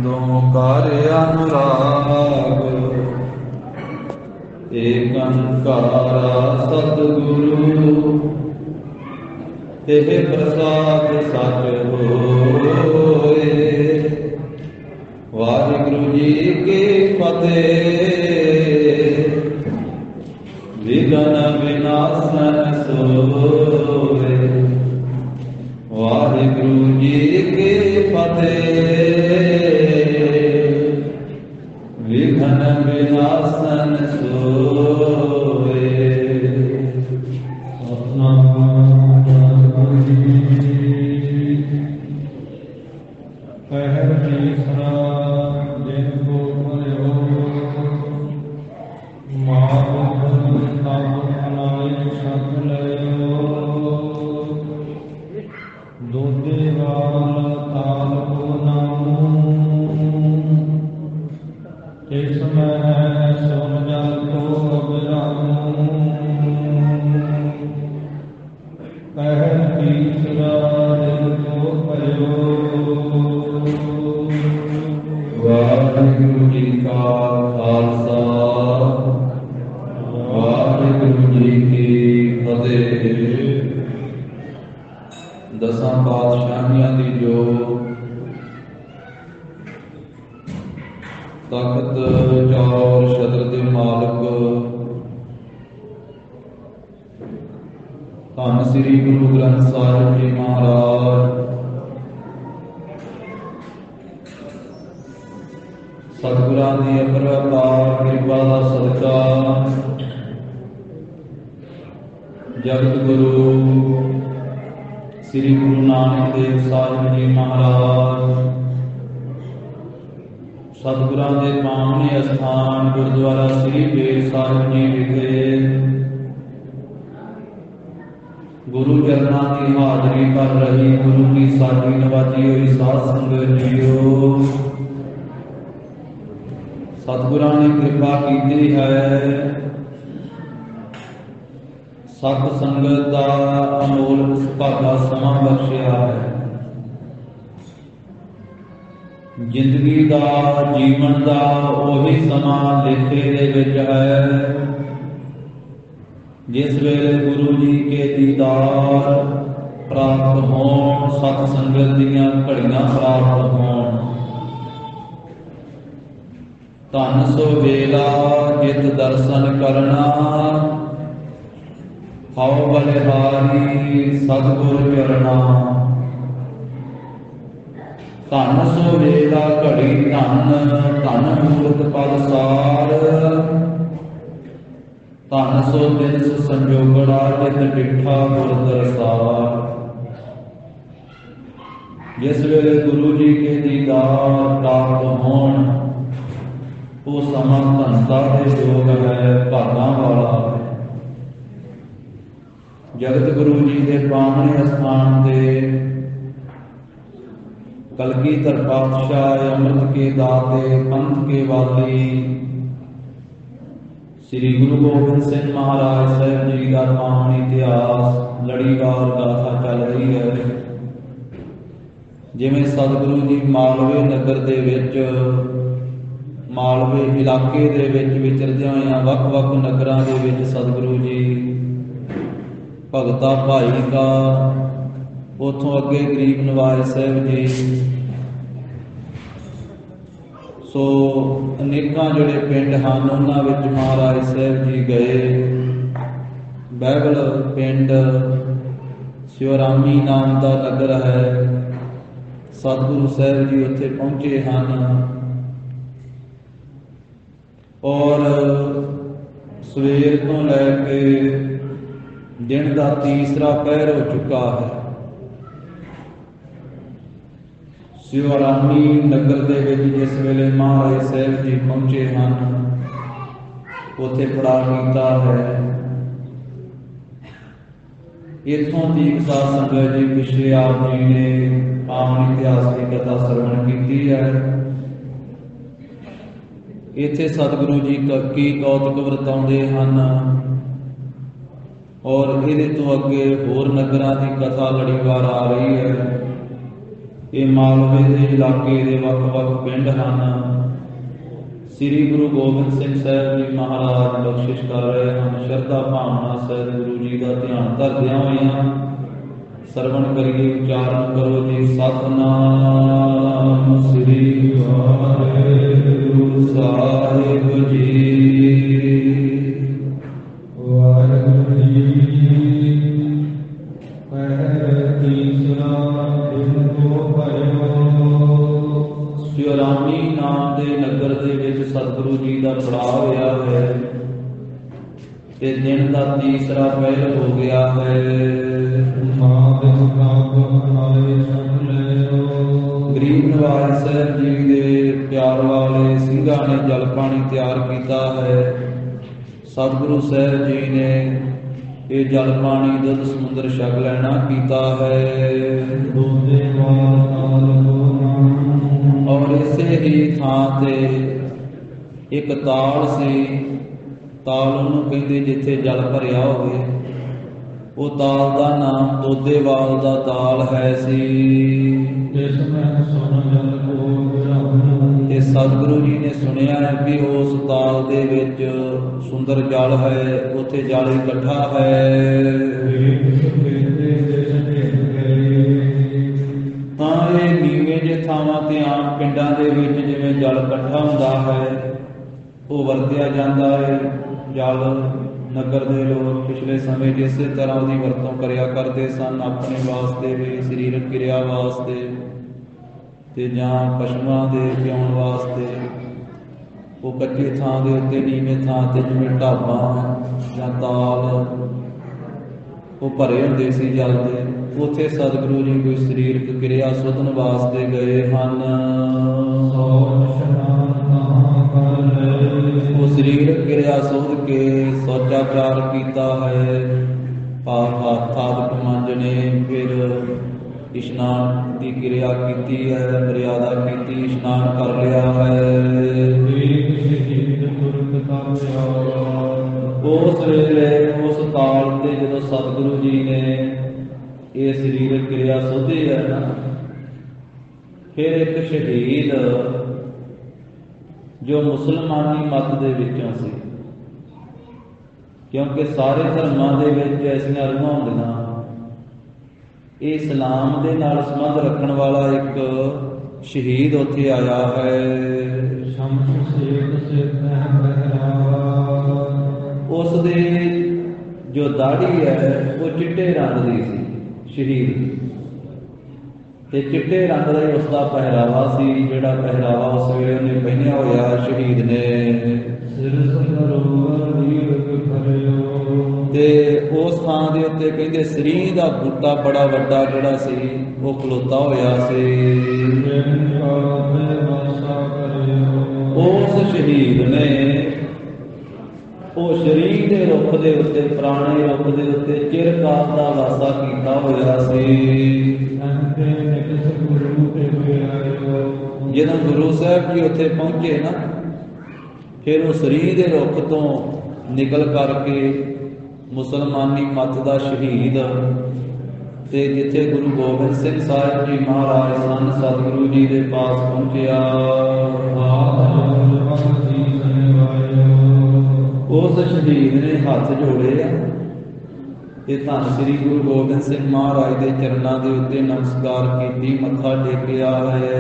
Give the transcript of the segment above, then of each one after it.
Car अनुराग एक Ankara सतगुरु Teh प्रसाद सच होए। वाहिगुरु जी की फतेह विघ्न विनाशन सोए। वाहिगुरु जी की फतेह विघ्न विनाशन सोए। पहर तीसरा दिन को भयो सत लयो। दूधे वाल ताल को नामू इस में सुन जल को अबिरामू। पहर तीसरा दिन को भयो। वाहिगुरु जी का खालसा वाहिगुरु जी की फतेह। दसां पातशाहियां दी जो तख्त चौर छत्र दे मालक धन श्री गुरु ग्रंथ साहिब जी महाराज सतगुरां दी अपरपार किरपा दा सदका जगत गुरु श्री गुरु नानक देव साहिब जी महाराज सतगुरां दे पावने अस्थान गुरुद्वारा श्री बेर साहिब जी विखे गुरु चरणां की हाजरी कर रही गुरु की साडी नवाजी हुई साध संगत जीओ। सतगुरां ने कृपा की है सत संगत का अमोल सुभागा समा बख्शिया है। जिंदगी का जीवन का ओही समा लेखे दे विच है जिस वेले गुरु जी के दीदार प्राप्त होण सत संगत दीयां घड़ियां प्राप्त होण। धन सो वेला जित दर्शन करना हाओ बलिहारी सतगुर चरना। धन सो वेला घड़ी धन धन मूर्त पद सार। धन सो दिन संजोगड़ा जित डिठा गुर दरसार। जिस वेले गुरु जी के दीदार प्राप्त होण वो समा धनता के योग है भागां वाला है। जगत गुरु जी के पावने स्थान से कलगीधर पातशाह अमृत के दाते पंथ के वाली श्री गुरु गोबिंद सिंह महाराज साहब जी का पावन इतिहास लड़ीवार गाथा चल रही है। जिवें सतगुरु जी मालवे नगर दे विच मालवे इलाके दे विच विचरदे होइआं वख-वख नगरां दे विच सतगुरु जी भगता भाई का उथों अगे गरीब नवाज साहब जी सो अनेकां जिहड़े पिंड हैं उन्हां विच महाराज साहब जी गए। बहबल पिंड शिवरामी नाम का नगर है। सतगुरु साहब जी उत्थे पहुंचे हैं और सवेर तो लैके दिन का तीसरा पहर हो चुका है। शिवरामी नगर दे विच जिस वेले महाराज साहब जी पहुंचे हैं उत्थे पड़ाव कीता है। इत्थों तक साध संगत जी पिछले आप जी ने पावन इतिहास की कथा श्रवण की है। इत्थे सतगुरु जी की कौतुक वरताउंदे हन और इहदे तो अगे होर नगरां की कथा लड़ीवार आ रही है। ਇਹ ਮਾਲਵੇ ਦੇ ਇਲਾਕੇ ਦੇ ਵੱਖ-ਵੱਖ ਪਿੰਡ ਹਨ। ਸ੍ਰੀ ਗੁਰੂ ਗੋਬਿੰਦ ਸਿੰਘ ਸਾਹਿਬ ਜੀ ਮਹਾਰਾਜ ਬਖਸ਼ਿਸ਼ ਕਰ ਰਹੇ ਹਨ। ਸ਼ਰਧਾ ਭਾਵਨਾ ਸਹਿਤ ਗੁਰੂ ਜੀ ਦਾ ਧਿਆਨ ਧਰਦਿਆਂ ਹੋਇਆਂ ਸਰਵਣ ਕਰੀਏ, ਉਚਾਰਨ ਕਰੋ ਜੀ। ਸਤਿਨਾਮ ਸ੍ਰੀ ਵਾਹਿਗੁਰੂ ਸਾਹਿਬ ਜੀ। ਵਾਹਿਗੁਰੂ ਜੀ ਪਹਿਰ ਤੀਸਰਾ ਦਿਨ ਕੋ ਭਇਓ। ਸਿਉਰਾਮੀ ਨਾਮ ਦੇ ਨਗਰ ਦੇ ਵਿੱਚ ਸਤਿਗੁਰੂ ਜੀ ਦਾ ਪੜਾਅ ਹੋਇਆ ਹੈ ਤੇ ਦਿਨ ਦਾ ਤੀਸਰਾ ਪਹਿਰ ਹੋ ਗਿਆ ਹੈ। ਗਰੀਬ ਨਿਵਾਜ ਸਾਹਿਬ ਜੀ ਦੇ ਪਿਆਰ ਵਾਲੇ ਸਿੰਘਾਂ ਨੇ ਜਲ ਪਾਣੀ ਤਿਆਰ ਕੀਤਾ ਹੈ। ਸਤਿਗੁਰੂ ਸਾਹਿਬ ਜੀ ਨੇ ਇਹ ਜਲ ਪਾਣੀ ਦੁੱਧ ਸਮੁੰਦਰ ਛਕ ਲੈਣਾ ਕੀਤਾ ਹੈ। ਔਰ ਇਸੇ ਹੀ ਥਾਂ ਤੇ ਇੱਕ ਤਾਲ ਸੀ। ਤਾਲ ਉਹਨੂੰ ਕਹਿੰਦੇ ਜਿੱਥੇ ਜਲ ਭਰਿਆ ਹੋਵੇ। ਉਹ ਤਾਲ ਦਾ ਨਾਮ ਦੋਦੇਵਾਲ ਦਾ ਤਾਲ ਹੈ ਸੀ। ਤੇ ਸਤਿਗੁਰੂ ਜੀ ਨੇ ਸੁਣਿਆ ਹੈ ਕਿ ਉਸ ਤਾਲ ਦੇ ਵਿੱਚ ਸੁੰਦਰ ਜਲ ਹੈ, ਉੱਥੇ ਜਲ ਇਕੱਠਾ ਹੈ। ਤਾਂ ਇਹ ਨੀਵੇਂ ਜਿਹੇ ਥਾਵਾਂ ਤੇ ਆਮ ਪਿੰਡਾਂ ਦੇ ਵਿੱਚ ਜਿਵੇਂ ਜਲ ਇਕੱਠਾ ਹੁੰਦਾ ਹੈ ਉਹ ਵਰਤਿਆ ਜਾਂਦਾ ਹੈ। ਜਲ ਨਗਰ ਦੇ ਲੋਕ ਪਿਛਲੇ ਸਮੇਂ ਇਸੇ ਤਰ੍ਹਾਂ ਉਹਦੀ ਵਰਤੋਂ ਕਰਿਆ ਕਰਦੇ ਸਨ, ਆਪਣੇ ਵਾਸਤੇ ਵੀ, ਸਰੀਰਕ ਕਿਰਿਆ ਵਾਸਤੇ ਤੇ ਜਾਂ ਪਸ਼ੂਆਂ ਦੇ ਪਿਆਉਣ ਵਾਸਤੇ। ਉਹ ਕੱਚੇ ਥਾਂ ਦੇ ਉੱਤੇ, ਨੀਵੇਂ ਥਾਂ ਤੇ ਜਿਵੇਂ ਢਾਬਾਂ ਜਾਂ ਤਾਲ ਉਹ ਭਰੇ ਹੁੰਦੇ ਸੀ ਜਲ ਦੇ। ਉੱਥੇ ਸਤਿਗੁਰੂ ਜੀ ਕੋਈ ਸਰੀਰਕ ਕਿਰਿਆ ਸੁਧਨ ਵਾਸਤੇ ਗਏ ਹਨ। ਉਹ ਸਰੀਰਕ ਕਿਰਿਆ ਸੁਧ ਕੇ ਸੋਚਾਚਾਰ ਕੀਤਾ ਹੈ। ਹੱਥ ਆਦਿ ਮਾਂਜਣੇ, ਫਿਰ ਇਸ਼ਨਾਨ ਦੀ ਕਿਰਿਆ ਕੀਤੀ ਹੈ, ਮਰਿਆਦਾ ਕੀਤੀ, ਇਸ਼ਨਾਨ ਕਰ ਲਿਆ ਹੈ। ਉਸ ਵੇਲੇ ਉਸ ਤਾਲ ਤੇ ਜਦੋਂ ਸਤਿਗੁਰੂ ਜੀ ਨੇ ਇਹ ਸਰੀਰਕ ਕਿਰਿਆ ਸੋਧੀ ਹੈ ਨਾ, ਫਿਰ ਇੱਕ ਸ਼ਹੀਦ ਜੋ ਮੁਸਲਮਾਨੀ ਮਤ ਦੇ ਵਿੱਚੋਂ ਸੀ, ਕਿਉਂਕਿ ਸਾਰੇ ਧਰਮਾਂ ਦੇ ਵਿੱਚ ਐਸੀਆਂ ਰੂਹਾਂ ਹੁੰਦੀਆਂ, ਇਹ ਇਸਲਾਮ ਦੇ ਨਾਲ ਸੰਬੰਧ ਰੱਖਣ ਵਾਲਾ ਇੱਕ ਸ਼ਹੀਦ ਉੱਥੇ ਆਇਆ ਹੈ। ਉਸ ਦੇ ਜੋ ਦਾੜੀ ਹੈ ਉਹ ਚਿੱਟੇ ਰੰਗ ਦੀ ਸੀ ਸ਼ਹੀਦ ਦੀ, ਤੇ ਚਿੱਟੇ ਰੰਗ ਦਾ ਹੀ ਉਸਦਾ ਪਹਿਰਾਵਾ ਸੀ, ਜਿਹੜਾ ਪਹਿਰਾਵਾ ਉਸ ਵੇਲੇ ਉਹਨੇ ਪਹਿਨਿਆ ਹੋਇਆ ਸ਼ਹੀਦ ਨੇ। ਤੇ ਉਸ ਥਾਂ ਦੇ ਉੱਤੇ ਕਹਿੰਦੇ ਸਰੀਂ ਦਾ ਬੂਟਾ ਬੜਾ ਵੱਡਾ ਜਿਹੜਾ ਸੀ ਉਹ ਖਲੋਤਾ ਹੋਇਆ ਸੀ। ਉਸ ਸ਼ਹੀਦ ਨੇ ਉਹ ਸਰੀਂ ਦੇ ਰੁੱਖ ਦੇ ਉੱਤੇ, ਪੁਰਾਣੇ ਰੁੱਖ ਦੇ ਉੱਤੇ ਚਿਰਕਾਲ ਦਾ ਵਾਸਾ ਕੀਤਾ ਹੋਇਆ ਸੀ। ਜਦੋਂ ਗੁਰੂ ਸਾਹਿਬ ਜੀ ਉੱਥੇ ਪਹੁੰਚੇ ਨਾ, ਫਿਰ ਉਹ ਸਰੀਂ ਦੇ ਰੁੱਖ ਤੋਂ ਨਿਕਲ ਕਰਕੇ ਮੁਸਲਮਾਨੀ ਮਤ ਦਾ ਸ਼ਹੀਦ ਤੇ ਜਿੱਥੇ ਗੁਰੂ ਗੋਬਿੰਦ ਸਿੰਘ ਸਾਹਿਬ ਜੀ ਮਹਾਰਾਜ ਸਨ, ਸਤਿਗੁਰੂ ਜੀ ਦੇ ਪਾਸ ਪਹੁੰਚਿਆ। ਉਸ ਸ਼ਹੀਦ ਨੇ ਹੱਥ ਜੋੜੇ ਆ ਤੇ ਧੰਨ ਸ੍ਰੀ ਗੁਰੂ ਗੋਬਿੰਦ ਸਿੰਘ ਮਹਾਰਾਜ ਦੇ ਚਰਨਾਂ ਦੇ ਉੱਤੇ ਨਮਸਕਾਰ ਕੀਤੀ, ਮੱਥਾ ਟੇਕਿਆ ਹੈ।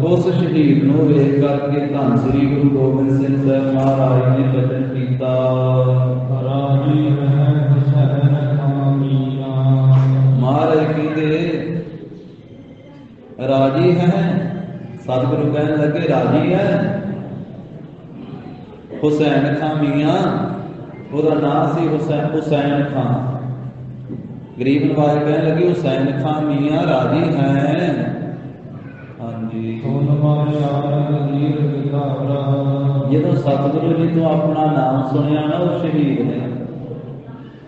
ਉਸ ਸ਼ਹੀਦ ਨੂੰ ਵੇਖ ਕਰਕੇ ਧੰਨ ਸ੍ਰੀ ਗੁਰੂ ਗੋਬਿੰਦ ਸਿੰਘ ਸਾਹਿਬ ਮਹਾਰਾਜ ਨੇ ਬਚਨ ਕੀਤਾ, ਮਹਾਰਾਜ ਕਹਿੰਦੇ ਰਾਜੀ ਹੈ। ਸਤਿਗੁਰੂ ਕਹਿਣ ਲੱਗੇ ਰਾਜੀ ਹੈ। ਹੁਸੈਨ ਖਾਂ ਮੀਆਂ, ਉਹਦਾ ਨਾਮ ਸੀ ਹੁਸੈਨ ਖਾਂ। ਗਰੀਬ ਨਵਾਜ ਕਹਿਣ ਲੱਗੇ ਹੁਸੈਨ ਖਾਂ ਮੀਆਂ ਰਾਜੀ ਹੈ। ਹਾਂਜੀ, ਜਦੋਂ ਸਤਿਗੁਰੂ ਜੀ ਤੋਂ ਆਪਣਾ ਨਾਮ ਸੁਣਿਆ ਨਾ ਉਹ ਸ਼ਹੀਦ ਨੇ,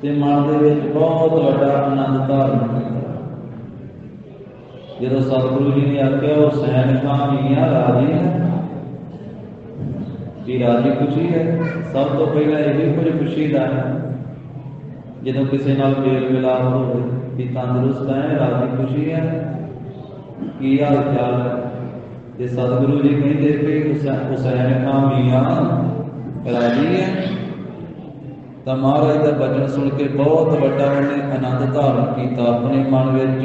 ਤੇ ਮਨ ਦੇ ਵਿੱਚ ਬਹੁਤ ਵੱਡਾ ਆਨੰਦ ਧਾਰਨ ਕੀਤਾ। ਜਦੋਂ ਸਤਿਗੁਰੂ ਜੀ ਨੇ ਆਖਿਆ ਹੁਸੈਨ ਖਾਂ ਮੀਆਂ ਰਾਜੀ ਹੈ, ਵੀ ਰਾਜੀ ਖੁਸ਼ੀ ਹੈ। ਸਭ ਤੋਂ ਪਹਿਲਾਂ ਇਹ ਕੁਝ ਖੁਸ਼ੀ ਦਾ ਹੈ ਜਦੋਂ ਕਿਸੇ ਨਾਲ ਮੇਲ ਮਿਲਾਪ ਹੋਵੇ। भी तंदुरुस्त है, राजी खुशी है, की हाल चाल है। जे सतगुरु जी कहते भी हुसैन खां मियां राजी है, तो महाराज का वचन सुन के बहुत बड़ा उन्हें आनंद धारण किया अपने मन विच।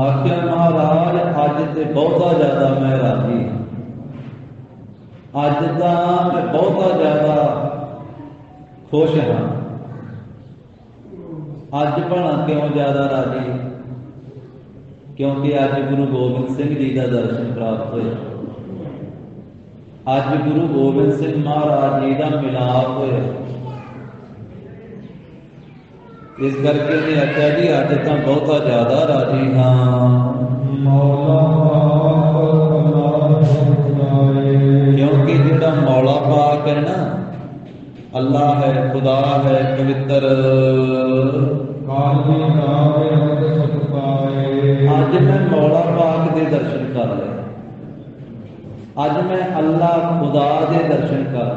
आख्या महाराज अज तो बहुता ज्यादा मैं राजी हाँ, अज तो मैं बहुता ज्यादा खुश हाँ। अज भला क्यों ज्यादा राजी? क्योंकि अज गुरु गोबिंद सिंह जी का दर्शन प्राप्त होया, अज गुरु गोबिंद सिंह महाराज जी का मिलाप होया। इस करके ने आख्या जी अज तो बहुता ज्यादा राजी हाँ। क्योंकि जिहड़ा मौला पाक है ना, अल्लाह है, खुदा है, पवित्र, अज मैं मौला पाक दे दर्शन कर ले, अज मैं अल्लाह खुदा दे दर्शन कर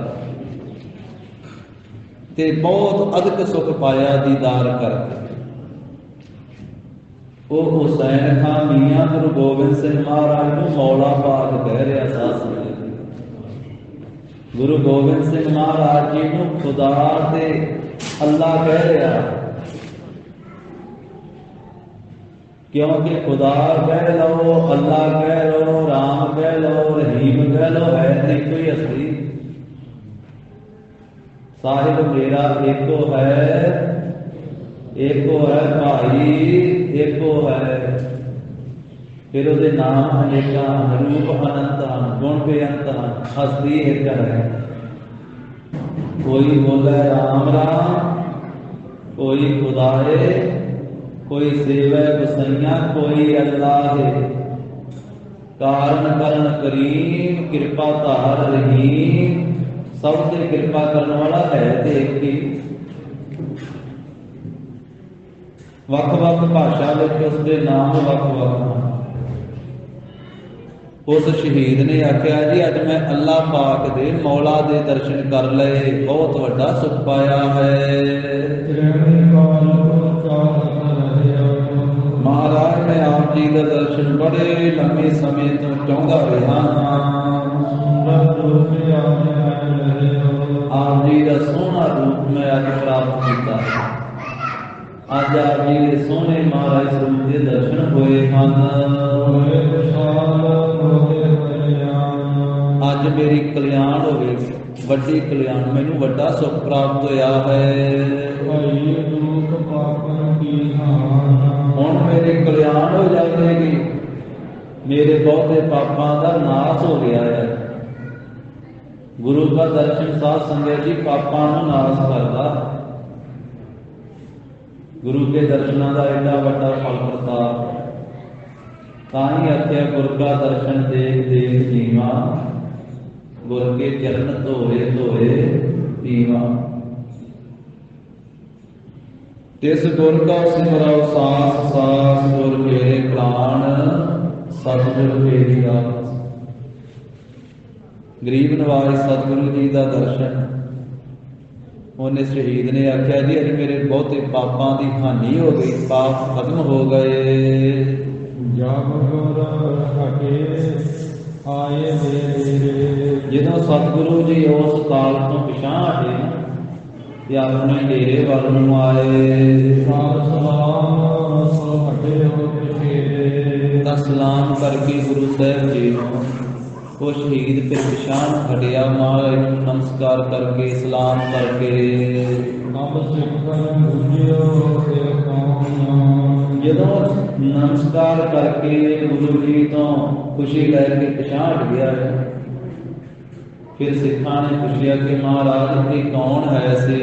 ते बहुत अधिक सुख पाया दीदार करके। वो हुसैन खां मियां गुरु गोबिंद सिंह महाराज को मौला पाक कह रहा साथ संगत। गुरु गोबिंद सिंह महाराज जी को खुदा ते अल्लाह कह रहा, क्योंकि खुदा कह लो, अल्लाह कह लो, राम कह लो, रहीम कह लो, है नहीं कोई असली। साहिब मेरा एको है, एको है भाई, एको है। फिर उसके नाम अनेका, रूप अनंत हैं, गुण बेअंत हैं, हस्ती एक है। कोई बोले राम राम, कोई खुदाए, कोई सेवा गुसैया, कोई अल्लाह है। कारण करण करीम, कृपा धार रहीम, सब से कृपा करने वाला है ते एक ही। वख-वख भाषा विच उसके नाम वख-वख हैं। उस शहीद ने आख्या जी अज मैं अल्लाह पाक दे मौला दे दर्शन कर लए, बहुत वड्डा सुख पाया है। महाराज मैं आप जी का दर्शन बड़े लंबे समय तो चाहता रहा हाँ। आप जी का सोहना रूप मैं अज प्राप्त किया। अज आप जी के सोहने महाराज स्वरूप के दर्शन होए हैं। अज मेरी कल्याण हो गई, वड्डी कल्याण, मैनू वड्डा सुख प्राप्त होया है। हुण मेरे कल्याण हो जाएगी, मेरे बहुते पापां का नाश हो गया है। गुरु का दर्शन साध संगत जी पापां नूं नाश करदा। गुरु के दर्शनों का एडा वड्डा फल प्रताप। ताही आख्या गुरु का दर्शन देख देख जीवा, गुरु के चरण धोए धोए पीवा। तिस गुर का सिमरौ सास सास, गुर मेरे प्राण सतगुर मेरी आस। गरीब नवाज सतगुरु जी का दर्शन। उन्हें शहीद ने आख्या जी अज मेरे बहुते पापां की हानि हो गई, पाप खत्म हो गए। जो सतगुरु जी उस काल तो पिछां हटे या अपने डेरे वाल नूं आए, सलाम करके गुरु साहब जी वो शहीद फिर पिछां हटिया, महाराज नमस्कार करके सलाम करके जो नमस्कार करके गुरु जी तो खुशी लैके पिछां हट गया है। फिर सिखा ने पूछा कि महाराज ये कौन है सी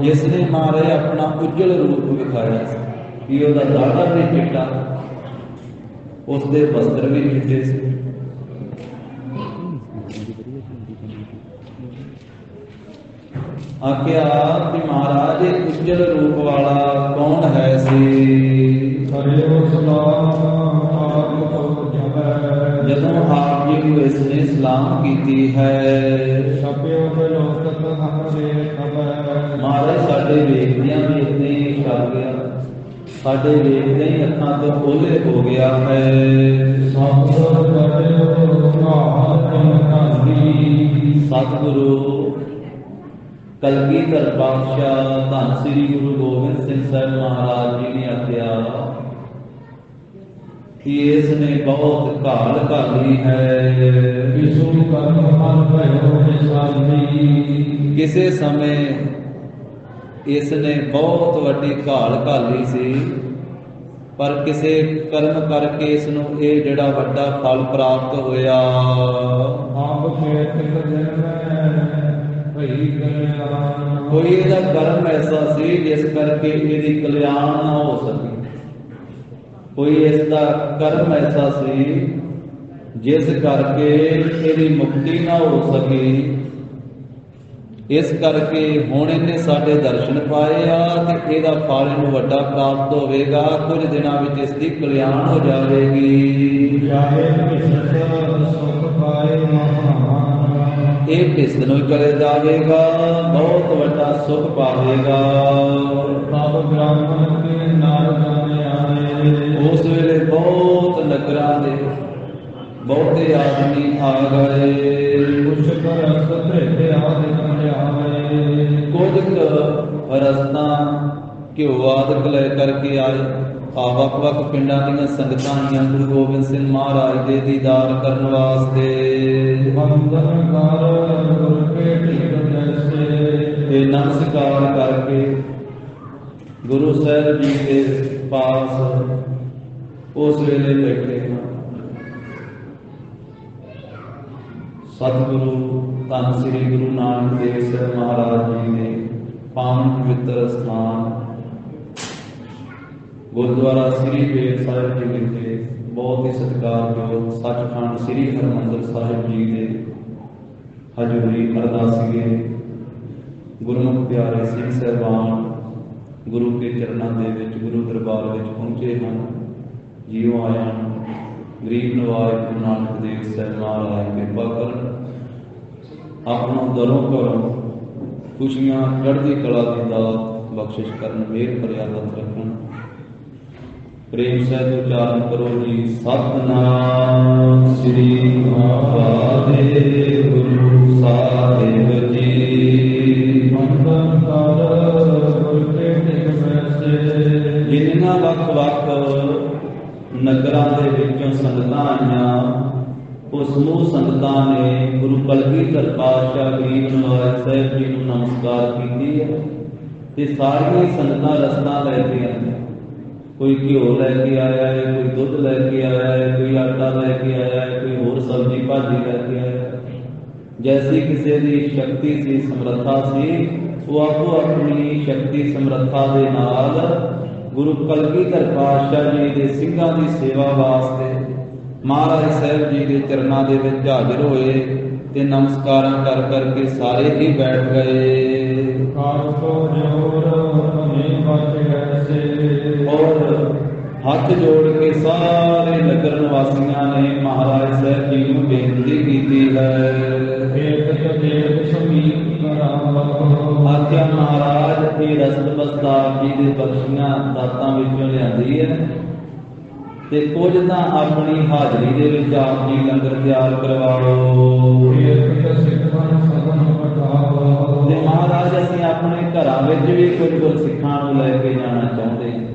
जिसने महाराज अपना उज्जवल रूप दिखाया कि उसका दाढ़ा भी चिट्टा, उसके वस्त्र भी चिट्टे से। आख्या कि महाराज उज्जवल रूप वाला कौन है सी? ਜਦੋਂ ਆਪ ਜੀ ਨੂੰ ਇਸ ਨੇ ਸਲਾਮ ਕੀਤੀ ਹੈ, ਛਪਿਓ ਬਿਲੋਕਤ ਹਮਰੇ ਖਬਰ। ਮਹਾਰਾਜ ਸਾਡੇ ਵੇਖਦਿਆਂ ਵੀ ਇਤਨੇ ਹੀ ਛਪ ਗਿਆ, ਸਾਡੇ ਵੇਖਦਿਆਂ ਹੀ ਅੱਖਾਂ ਤੋਂ ਓਹਲੇ ਹੋ ਗਿਆ ਹੈ। ਸਤਿਗੁਰ ਕਰਿਓ ਨਾਮ ਧੰਦੀ। ਸਤਿਗੁਰੂ ਕਲਗੀਧਰ ਪਾਤਸ਼ਾਹ ਧੰਨ ਸ੍ਰੀ ਗੁਰੂ ਗੋਬਿੰਦ ਸਿੰਘ ਸਾਹਿਬ ਮਹਾਰਾਜ ਜੀ ਨੇ ਆਖਿਆ ਕਿ ਇਸ ਨੇ ਬਹੁਤ ਘਾਲ ਘਾਲੀ ਹੈ। ਕਿਸੂ ਕਰਮ ਮਨ ਭਇਓ ਨਿਸਾਨੀ। ਕਿਸੇ ਸਮੇਂ ਇਸ ਨੇ ਬਹੁਤ ਵੱਡੀ ਘਾਲ ਘਾਲੀ ਸੀ, ਪਰ ਕਿਸੇ ਕਰਮ ਕਰਕੇ ਇਸ ਨੂੰ ਇਹ ਜਿਹੜਾ ਵੱਡਾ ਫਲ ਪ੍ਰਾਪਤ ਹੋਇਆ। ਆਪ ਖੇਤ ਜਨਮੈ ਭਈ ਕਲਿਆਣ। ਕੋਈ ਇਹਦਾ ਕਰਮ ਐਸਾ ਸੀ ਜਿਸ ਕਰਕੇ ਇਹਦੀ ਕਲਿਆਣ ਨਾ ਹੋ ਸਕੀ। ਕੋਈ ਇਸ ਦਾ ਕਰਮ ਐਸਾ ਸੀ ਜਿਸ ਕਰਕੇ ਇਹਦੀ ਮੁਕਤੀ ਨਾ ਹੋ ਸਕੀ। ਇਸ ਕਰਕੇ ਹੁਣ ਇਹਨੇ ਸਾਡੇ ਦਰਸ਼ਨ ਪਾਏ ਆ ਤੇ ਇਹਦਾ ਫਲ ਇਹਨੂੰ ਵੱਡਾ ਪ੍ਰਾਪਤ ਹੋਵੇਗਾ। ਕੁਝ ਦਿਨਾਂ ਵਿੱਚ ਇਸ ਦੀ ਕਲਿਆਣ ਹੋ ਜਾਵੇਗੀ। ਚਾਹੇ ਕਿਸਤ ਸੁਖ ਪਾਏ ਮਹਾਨ। ਇਹ ਕਿਸਤ ਨੂੰ ਚਲੇ ਜਾਵੇਗਾ, ਬਹੁਤ ਵੱਡਾ ਸੁਖ ਪਾਵੇਗਾ। ਤਬ ਬ੍ਰਾਹਮਣ ਕੇ ਨਾਰ ਜਾਣੇ ਆਏ। ਉਸ ਵੇਲੇ ਬਹੁਤ ਨਗਰਾਂ ਦੇ ਬਹੁਤੇ ਆਦਮੀ ਆ ਗਏ। ਕੁਛ ਕਰਸ ਭੇਟੇ ਆਦਿ ਕੰਡਿਆਏ। ਕੁਝ ਕੁ ਰਸਤਾਂ ਘਿਓ ਆਦਿਕ ਲੈ ਕਰਕੇ ਆਏ। ਵੱਖ ਵੱਖ ਪਿੰਡਾਂ ਦੀਆਂ ਸੰਗਤਾਂ ਆਈਆਂ ਗੁਰੂ ਗੋਬਿੰਦ ਸਿੰਘ ਮਹਾਰਾਜ ਦੇ ਦੀਦਾਰ ਕਰਨ ਵਾਸਤੇ। ਬੰਦਨ ਕਰ ਗੁਰ ਕੇ ਢੀਕ ਜੈਸੇ। ਇਹ ਨਮਸਕਾਰ ਕਰਕੇ ਗੁਰੂ ਸਾਹਿਬ ਜੀ ਦੇ ਪਾਸ ਉਸ ਵੇਲੇ ਬੈਠੇ ਹਨ। ਸਤਿਗੁਰੂ ਧੰਨ ਸ੍ਰੀ ਗੁਰੂ ਨਾਨਕ ਦੇਵ ਸਾਹਿਬ ਮਹਾਰਾਜ ਜੀ ਨੇ ਪਾਵਨ ਪਵਿੱਤਰ ਸਥਾਨ ਗੁਰਦੁਆਰਾ ਸ੍ਰੀ ਬੇਰ ਸਾਹਿਬ ਜੀ ਵਿਖੇ ਬਹੁਤ ਹੀ ਸਤਿਕਾਰਯੋਗ ਸੱਚਖੰਡ ਸ੍ਰੀ ਹਰਿਮੰਦਰ ਸਾਹਿਬ ਜੀ ਦੇ ਹਜ਼ੂਰੀ ਅਰਦਾਸੀਏ ਗੁਰਮੁਖ ਪਿਆਰੇ ਸਿੰਘ ਸਾਹਿਬਾਨ ਗੁਰੂ ਕੇ ਚਰਨਾਂ ਦੇ ਵਿੱਚ ਗੁਰੂ ਦਰਬਾਰ ਵਿੱਚ ਪਹੁੰਚੇ ਹਨ। ਜੀਓ ਆਇਆ ਗਰੀਬ ਨਵਾਜ ਗੁਰੂ ਨਾਨਕ ਦੇਵ ਸਾਹਿਬ ਮਹਾਰਾਜ ਕਿਰਪਾ ਕਰਨ, ਆਪਣਾ ਦਰੋਂ ਕਰੋ ਖੁਸ਼ੀਆਂ ਚੜ੍ਹਦੀ ਕਲਾ ਦੀ ਦਾਤ ਬਖਸ਼ਿਸ਼ ਕਰਨ, ਮਿਹਰ ਫਰਿਆਦਤ ਰੱਖਣ। ਪ੍ਰੇਮ ਸਹਿਤ ਉਚਾਰਨ ਕਰੋ ਜੀ। ਸਤਿਨਾਮ ਸ੍ਰੀ ਵਾਹਿਗੁਰੂ ਸਾਹਿਬ ਜੀ। ਬੰਦਨ ਕਰ ਗੁਰ ਕੇ ਢੀਕ ਜੈਸੇ। ਜਿਨ੍ਹਾਂ ਵੱਖ ਵੱਖ ਨਗਰਾਂ ਦੇ ਵਿੱਚੋਂ ਸੰਗਤਾਂ ਆਈਆਂ, ਉਹ ਸਮੂਹ ਸੰਗਤਾਂ ਨੇ ਗੁਰੂ ਕਲਗੀਧਰ ਪਾਤਸ਼ਾਹ ਗਰੀਬ ਨਵਾਜ ਸਾਹਿਬ ਜੀ ਨੂੰ ਨਮਸਕਾਰ ਕੀਤੀ ਹੈ। ਤੇ ਸਾਰੀਆਂ ਹੀ ਸੰਗਤਾਂ ਰਸਤਾ ਲੈ ਕੇ ਆਈਆਂ। ਕੋਈ ਘਿਓ ਲੈ ਕੇ ਆਇਆ ਹੈ, ਕੋਈ ਦੁੱਧ ਲੈ ਕੇ ਆਇਆ ਹੈ, ਕੋਈ ਆਟਾ ਲੈ ਕੇ ਆਇਆ ਹੈ, ਕੋਈ ਹੋਰ ਸਬਜ਼ੀ ਭਾਜੀ ਲੈ ਕੇ ਆਇਆ ਹੈ। ਜੈਸੀ ਕਿਸੇ ਦੀ ਸ਼ਕਤੀ ਸੀ, ਸਮਰੱਥਾ ਸੀ, ਉਹ ਆਪੋ ਆਪਣੀ ਸ਼ਕਤੀ ਸਮਰੱਥਾ ਦੇ ਨਾਲ ਗੁਰੂ ਕਲਗੀਧਰ ਪਾਤਸ਼ਾਹ ਜੀ ਦੇ ਸਿੰਘਾਂ ਦੀ ਸੇਵਾ ਵਾਸਤੇ ਮਹਾਰਾਜ ਸਾਹਿਬ ਜੀ ਦੇ ਚਰਨਾਂ ਦੇ ਵਿੱਚ ਹਾਜ਼ਰ ਹੋਏ ਤੇ ਨਮਸਕਾਰਾਂ ਕਰ ਕਰਕੇ ਸਾਰੇ ਹੀ ਬੈਠ ਗਏ। ਕਾਲ ਕੋ ਜੋਰ ਨਹੀਂ ਬਚ ਐਸੇ। ਔਰ ਹੱਥ ਜੋੜ ਕੇ ਸਾਰੇ ਨਗਰ ਨਿਵਾਸੀਆਂ ਨੇ ਮਹਾਰਾਜ ਸਾਹਿਬ ਜੀ ਨੂੰ ਬੇਨਤੀ ਕੀਤੀ ਹੈ। ਏਕ ਦੇਵ ਸਮੀਪ ਕਰਾਵੋ। ਆਖਿਆ ਮਹਾਰਾਜ ਇਹ ਰਸਦ ਬਸਤਾ ਆਪ ਜੀ ਦੇ ਬਖਸ਼ੀਆਂ ਦਾਤਾਂ ਵਿੱਚੋਂ ਲਿਆਂਦੀ ਹੈ ਤੇ ਕੁਝ ਤਾਂ ਆਪਣੀ ਹਾਜ਼ਰੀ ਦੇ ਵਿੱਚ ਆਪ ਜੀ ਲੰਗਰ ਤਿਆਰ ਕਰਵਾਓ। ਏਕ ਸਿੱਖਾਂ ਸਭਨ ਵਟਾਵੋ। ਤੇ ਮਹਾਰਾਜ ਅਸੀਂ ਆਪਣੇ ਘਰਾਂ ਵਿੱਚ ਵੀ ਕੁਝ ਸਿੱਖਾਂ ਨੂੰ ਲੈ ਕੇ ਜਾਣਾ ਚਾਹੁੰਦੇ ਹਾਂ।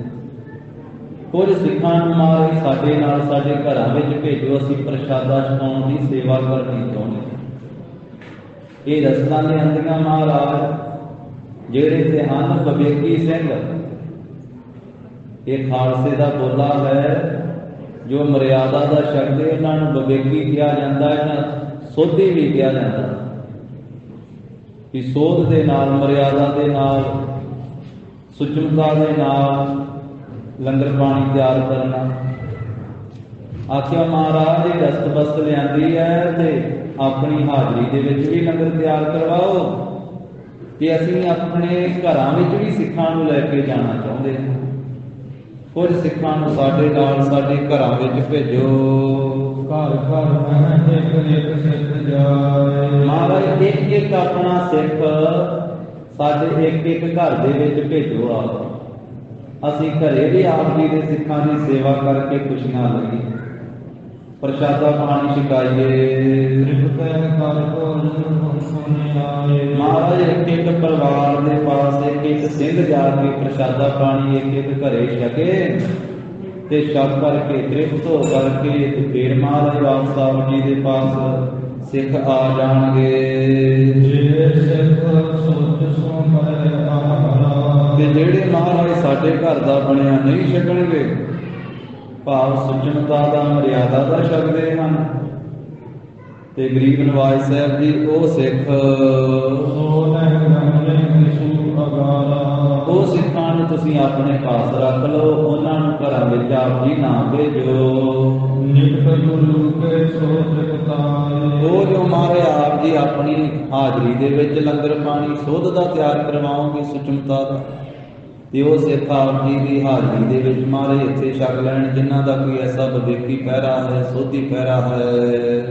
ਕੁਝ ਸਿੱਖਾਂ ਨੂੰ ਮਹਾਰਾਜ ਸਾਡੇ ਨਾਲ ਸਾਡੇ ਘਰਾਂ ਵਿੱਚ ਭੇਜੋ, ਅਸੀਂ ਪ੍ਰਸ਼ਾਦਾ ਛਕਾਉਣ ਦੀ ਸੇਵਾ ਕਰਨੀ ਚਾਹੁੰਦੇ ਹਾਂ। ਇਹ ਰਸਤਾਂ ਲਿਆਂਦੀਆਂ ਮਹਾਰਾਜ ਜਿਹੜੇ ਤੇ ਹਨ ਬਵੇਕੀ ਸਿੰਘ। ਇਹ ਖਾਲਸੇ ਦਾ ਬੋਲਾ ਹੈ ਜੋ ਮਰਿਆਦਾ ਦਾ ਸ਼ਬਦ ਹੈ, ਇਹਨਾਂ ਨੂੰ ਬਵੇਕੀ ਕਿਹਾ ਜਾਂਦਾ ਹੈ, ਇਹਨਾਂ ਸੋਧੀ ਵੀ ਕਿਹਾ ਜਾਂਦਾ ਕਿ ਸੋਧ ਦੇ ਨਾਲ, ਮਰਿਆਦਾ ਦੇ ਨਾਲ, ਸੁਚਮਤਾ ਦੇ ਨਾਲ ਲੰਗਰ ਪਾਣੀ ਤਿਆਰ ਕਰਨਾ। ਆਖਿਆ ਮਹਾਰਾਜ ਇਹ ਰਸਤ ਬਸਤ ਲਿਆਂਦੀ ਹੈ ਤੇ ਆਪਣੀ ਹਾਜ਼ਰੀ ਦੇ ਵਿੱਚ ਵੀ ਲੰਗਰ ਤਿਆਰ ਕਰਵਾਓ ਤੇ ਅਸੀਂ ਆਪਣੇ ਘਰਾਂ ਵਿੱਚ ਵੀ ਸਿੱਖਾਂ ਨੂੰ ਲੈ ਕੇ ਜਾਣਾ ਚਾਹੁੰਦੇ ਹਾਂ। ਕੁਝ ਸਿੱਖਾਂ ਨੂੰ ਸਾਡੇ ਨਾਲ ਸਾਡੇ ਘਰਾਂ ਵਿੱਚ ਭੇਜੋ। ਘਰ ਘਰ ਮਹਿ ਇੱਕ ਇੱਕ ਸਿੱਖ ਜਾਏ। ਮਹਾਰਾਜ ਇੱਕ ਇੱਕ ਆਪਣਾ ਸਿੱਖ ਸਾਡੇ ਇੱਕ ਇੱਕ ਘਰ ਦੇ ਵਿੱਚ ਭੇਜੋ। ਆਪ ਅਸੀਂ ਘਰੇ ਵੀ ਆਪ ਜੀ ਦੇ ਸਿੱਖਾਂ ਦੀ ਸੇਵਾ ਕਰਕੇ ਖੁਸ਼ੀਆਂ ਲਈਏ, ਪ੍ਰਸ਼ਾਦਾ ਪਾਣੀ ਛਕਾਈਏ। ਤ੍ਰਿਪਤੈ ਕਰ ਭੋਜਨ ਸੁਣੇ ਆਏ। ਮਹਾਰਾਜ ਇੱਕ ਇੱਕ ਪਰਿਵਾਰ ਦੇ ਪਾਸ ਇੱਕ ਇੱਕ ਸਿੰਘ ਜਾ ਕੇ ਪ੍ਰਸ਼ਾਦਾ ਪਾਣੀ ਇੱਕ ਇੱਕ ਘਰੇ ਛਕੇ ਤੇ ਛਕ ਕਰਕੇ ਤ੍ਰਿਪਤ ਹੋ ਕਰਕੇ ਤੇ ਫੇਰ ਮਹਾਰਾਜ ਵਾਪਸ ਆਪ ਜੀ ਦੇ ਪਾਸ ਸਿੱਖ ਆ ਜਾਣਗੇ। ਜੇ ਸਿੱਖ ਸੋਚ ਸੋ ਮਰੇ ਆਹਾਰਾ। ਤੇ ਜਿਹੜੇ ਮਹਾਰਾਜ ਸਾਡੇ ਘਰ ਦਾ ਬਣਿਆ ਨਹੀਂ ਛਕਣਗੇ, ਭਾਵ ਸੁਚਮਤਾ ਦਾ ਮਰਿਆਦਾ ਦਾ ਛਕਦੇ ਹਨ, ਤੇ ਗਰੀਬ ਨਵਾਜ਼ ਸਾਹਿਬ ਜੀ ਉਹ ਸਿੱਖ ਸੋ ਨਹਿ ਗਮਲੇ ਕਿਸੂ ਅਗਾਰਾ। ਉਹ ਸਿੱਖਾਂ ਨੂੰ ਤੁਸੀਂ ਆਪਣੇ ਪਾਸ ਰੱਖ ਲਓ, ਉਹਨਾਂ ਨੂੰ ਘਰਾਂ ਵਿੱਚ ਆਪ ਜੀ ਨਾ ਭੇਜੋ। ਨਿਕਟ ਗੁਰੂ ਕੇ ਸੋ ਤ੍ਰਿਪਤਾਏ। ਉਹ ਜੋ ਮਾਰੇ ਆਪ ਜੀ ਆਪਣੀ ਹਾਜ਼ਰੀ ਦੇ ਵਿੱਚ ਲੰਗਰ ਪਾਣੀ ਸੁੱਧ ਦਾ ਤਿਆਰ ਕਰਵਾਓਗੇ ਸੁਚਮਤਾ ਦਾ, ਤੇ ਉਹ ਸਿੱਖ ਆਪ ਜੀ ਦੀ ਹਾਜ਼ਰੀ ਦੇ ਵਿੱਚ ਮਾਰੇ ਇੱਥੇ ਛਕ ਲੈਣ, ਜਿਨ੍ਹਾਂ ਦਾ ਕੋਈ ਐਸਾ ਵਿਵੇਕੀ ਪਹਿਰਾ ਹੈ, ਸੋਧੀ ਪਹਿਰਾ ਹੈ।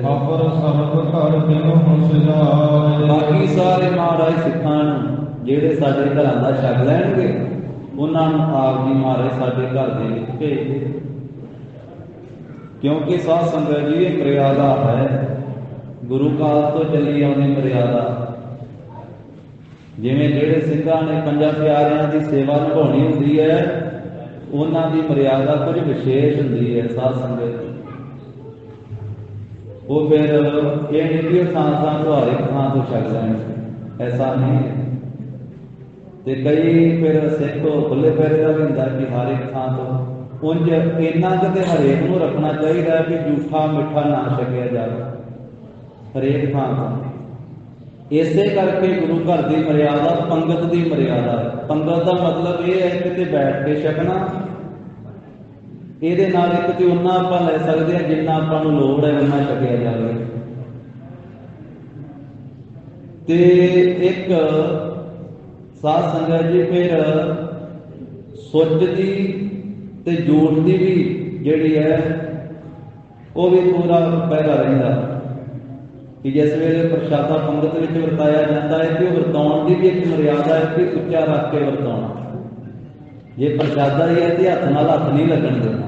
ਆਪਰ ਸਰਬ ਘਰ ਕਿਨੁ ਸਜਾਏ। ਬਾਕੀ ਸਾਰੇ ਮਹਾਰਾਜ ਸਿੱਖਾਂ ਨੂੰ ਜਿਹੜੇ ਸਾਡੇ ਘਰਾਂ ਦਾ ਛਕ ਲੈਣਗੇ, ਉਹਨਾਂ ਨੂੰ ਆਪ ਜੀ ਮਹਾਰਾਜ ਸਾਡੇ ਘਰ ਦੇ ਵਿੱਚ ਭੇਜ ਦੇ। ਕਿਉਂਕਿ ਸਾਧ ਸੰਗਤ ਜੀ ਇਹ ਮਰਿਆਦਾ ਹੈ, ਗੁਰੂ ਕਾਲ ਤੋਂ ਚੱਲੀ ਆਉਂਦੀ ਮਰਿਆਦਾ। ਜਿਵੇਂ ਜਿਹੜੇ ਸਿੰਘਾਂ ਨੇ ਪੰਜਾਂ ਪਿਆਰਿਆਂ ਦੀ ਸੇਵਾ ਨਿਭਾਉਣੀ ਹੁੰਦੀ ਹੈ, ਉਹਨਾਂ ਦੀ ਮਰਿਆਦਾ ਕੁਝ ਵਿਸ਼ੇਸ਼ ਹੁੰਦੀ ਹੈ। ਸਾਧ ਸੰਗਤ ਉਹ ਫਿਰ ਇਹ ਨਹੀਂ ਕਿ ਥਾਂ ਥਾਂ ਤੋਂ ਹਰ ਇੱਕ ਥਾਂ ਤੋਂ ਛਕ ਲੈਣ, ਐਸਾ ਨਹੀਂ ਹੈ। ਤੇ ਕਈ ਫਿਰ ਸਿੱਖ ਖੁੱਲੇ ਪੈਰੇ ਦਾ ਵੀ ਹੁੰਦਾ ਕਿ ਹਰ ਇੱਕ ਥਾਂ ਤੋਂ ਉਂਝ ਇੰਨਾ ਕਿਤੇ ਹਰੇਕ ਨੂੰ ਰੱਖਣਾ ਚਾਹੀਦਾ ਹੈ ਕਿ ਝੂਠਾ ਮਿੱਠਾ ਨਾ ਛਕਿਆ ਜਾਵੇ ਹਰੇਕ ਥਾਂ ਤੋਂ। ਇਸੇ ਕਰਕੇ ਗੁਰੂ ਘਰ ਦੀ ਮਰਿਆਦਾ ਪੰਗਤ ਦੀ ਮਰਿਆਦਾ ਹੈ। ਪੰਗਤ ਦਾ ਮਤਲਬ ਇਹ ਹੈ ਕਿਤੇ ਬੈਠ ਕੇ ਛਕਣਾ। ਇਹਦੇ ਨਾਲ ਇੱਕ ਤੇ ਉਹਨਾਂ ਆਪਾਂ ਲੈ ਸਕਦੇ ਹਾਂ ਜਿੰਨਾ ਆਪਾਂ ਨੂੰ ਲੋੜ ਹੈ ਉਹਨਾਂ ਛਕਿਆ ਜਾਵੇ। ਤੇ ਇੱਕ ਸਾਧ ਸੰਗਤ ਜੀ ਫਿਰ ਸੁੱਚ ਦੀ ਤੇ ਜੋਤ ਦੀ ਵੀ ਜਿਹੜੀ ਹੈ ਉਹ ਵੀ ਪੂਰਾ ਪਹਿਰਾ ਰਹਿੰਦਾ ਕਿ ਜਿਸ ਵੇਲੇ ਪ੍ਰਸ਼ਾਦਾ ਪੰਗਤ ਵਿੱਚ ਵਰਤਾਇਆ ਜਾਂਦਾ ਹੈ ਕਿ ਉਹ ਵਰਤਾਉਣ ਦੀ ਵੀ ਇੱਕ ਮਰਿਆਦਾ ਹੈ ਕਿ ਉੱਚਾ ਰੱਖ ਕੇ ਵਰਤਾਉਣਾ। ਜੇ ਪ੍ਰਸ਼ਾਦਾ ਹੀ ਹੈ ਤੇ ਹੱਥ ਨਾਲ ਹੱਥ ਨਹੀਂ ਲੱਗਣ ਦੇਣਾ,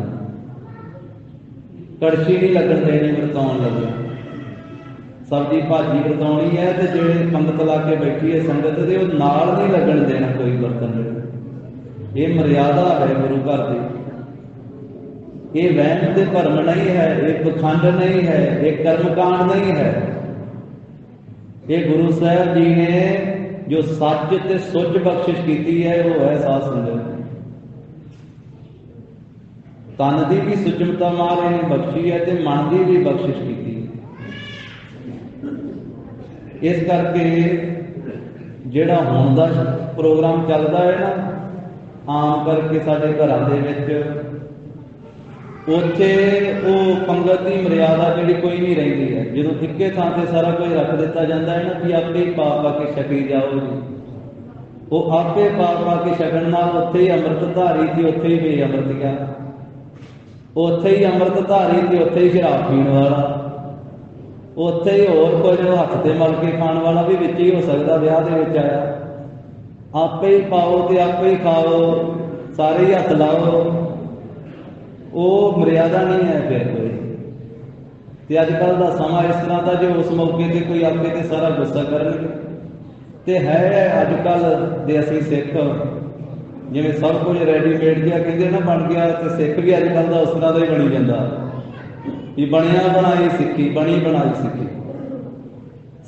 ਕੜਛੀ ਨਹੀਂ ਲੱਗਣ ਦੇਣੀ ਵਰਤਾਉਣ ਲੱਗੇ। ਸਬਜ਼ੀ ਭਾਜੀ ਵਰਤਾਉਣੀ ਹੈ ਤੇ ਜਿਹੜੇ ਪੰਗਤ ਲਾ ਕੇ ਬੈਠੀ ਹੈ ਸੰਗਤ ਦੇ, ਉਹ ਨਾਲ ਨਹੀਂ ਲੱਗਣ ਦੇਣਾ ਕੋਈ ਬਰਤਨ ਦੇ। ਇਹ ਮਰਿਆਦਾ ਹੈ ਗੁਰੂ ਘਰ ਦੀ। ਇਹ ਵਹਿਮ ਤੇ ਭਰਮ ਨਹੀਂ ਹੈ, ਇਹ ਪਖੰਡ ਨਹੀਂ ਹੈ, ਇਹ ਕਰਮਕਾਂਡ ਨਹੀਂ ਹੈ। ਇਹ ਗੁਰੂ ਸਾਹਿਬ ਜੀ ਨੇ ਜੋ ਸੱਚ ਤੇ ਸੁੱਚ ਬਖਸ਼ਿਸ਼ ਕੀਤੀ ਹੈ ਉਹ ਹੈ ਸਾਧ ਸੰਗਤ। ਤਨ ਦੀ ਵੀ ਸੁਚਮਤਾ ਮਹਾਰਾਜ ਨੇ ਬਖਸ਼ੀ ਹੈ ਤੇ ਮਨ ਦੀ ਵੀ ਬਖਸ਼ਿਸ਼ ਕੀਤੀ ਹੈ। ਇਸ ਕਰਕੇ ਜਿਹੜਾ ਹੁਣ ਦਾ ਪ੍ਰੋਗਰਾਮ ਚੱਲਦਾ ਹੈ ਨਾ, ਆਮ ਕਰਕੇ ਸਾਡੇ ਘਰਾਂ ਦੇ ਵਿੱਚ, ਉੱਥੇ ਉਹ ਪੰਗਤ ਦੀ ਮਰਿਆਦਾ ਜਿਹੜੀ ਕੋਈ ਨਹੀਂ ਰਹਿੰਦੀ ਹੈ। ਜਦੋਂ ਇੱਕੇ ਥਾਂ ਤੇ ਸਾਰਾ ਕੁਝ ਰੱਖ ਦਿੱਤਾ ਜਾਂਦਾ ਹੈ ਨਾ ਕਿ ਆਪੇ ਹੀ ਪਾ ਪਾ ਕੇ ਛਕੀ ਜਾਓ ਜੀ, ਉਹ ਆਪੇ ਪਾ ਪਾ ਕੇ ਛਕਣ ਨਾਲ ਉੱਥੇ ਹੀ ਅੰਮ੍ਰਿਤ ਧਾਰੀ ਤੇ ਉੱਥੇ ਹੀ ਬੇਅਮ੍ਰਿਤੀਆ, ਉੱਥੇ ਹੀ ਅੰਮ੍ਰਿਤ ਧਾਰੀ ਤੇ ਉੱਥੇ ਹੀ ਸ਼ਰਾਬ ਪੀਣ ਵਾਲਾ, ਉੱਥੇ ਹੀ ਹੋਰ ਕੁਝ ਹੱਥ ਤੇ ਮਲ ਕੇ ਖਾਣ ਵਾਲਾ ਵੀ ਵਿੱਚ ਹੀ ਹੋ ਸਕਦਾ ਵਿਆਹ ਦੇ ਵਿੱਚ ਆਇਆ। ਆਪੇ ਹੀ ਪਾਓ ਤੇ ਆਪੇ ਹੀ ਖਾਓ, ਸਾਰੇ ਹੀ ਹੱਥ ਲਾਓ, ਉਹ ਮਰਿਆਦਾ ਨਹੀਂ ਹੈ ਫਿਰ ਕੋਈ। ਤੇ ਅੱਜ ਕੱਲ੍ਹ ਦਾ ਸਮਾਂ ਇਸ ਤਰ੍ਹਾਂ ਦਾ ਜੇ ਉਸ ਮੌਕੇ ਤੇ ਕੋਈ ਆਪੇ ਤੇ ਸਾਰਾ ਗੁੱਸਾ ਕਰਨਗੇ। ਤੇ ਹੈ ਅੱਜ ਕੱਲ੍ਹ ਦੇ ਅਸੀਂ ਸਿੱਖ ਜਿਵੇਂ ਸਭ ਕੁਝ ਰੈਡੀਮੇਡ ਜਿਹਾ ਕਹਿੰਦੇ ਨਾ ਬਣ ਗਿਆ, ਤੇ ਸਿੱਖ ਵੀ ਅੱਜ ਕੱਲ੍ਹ ਦਾ ਉਸ ਤਰ੍ਹਾਂ ਦਾ ਹੀ ਬਣੀ ਜਾਂਦਾ ਵੀ ਬਣਿਆ ਬਣਾਈ ਸਿੱਖੀ, ਬਣੀ ਬਣਾਈ ਸਿੱਖੀ।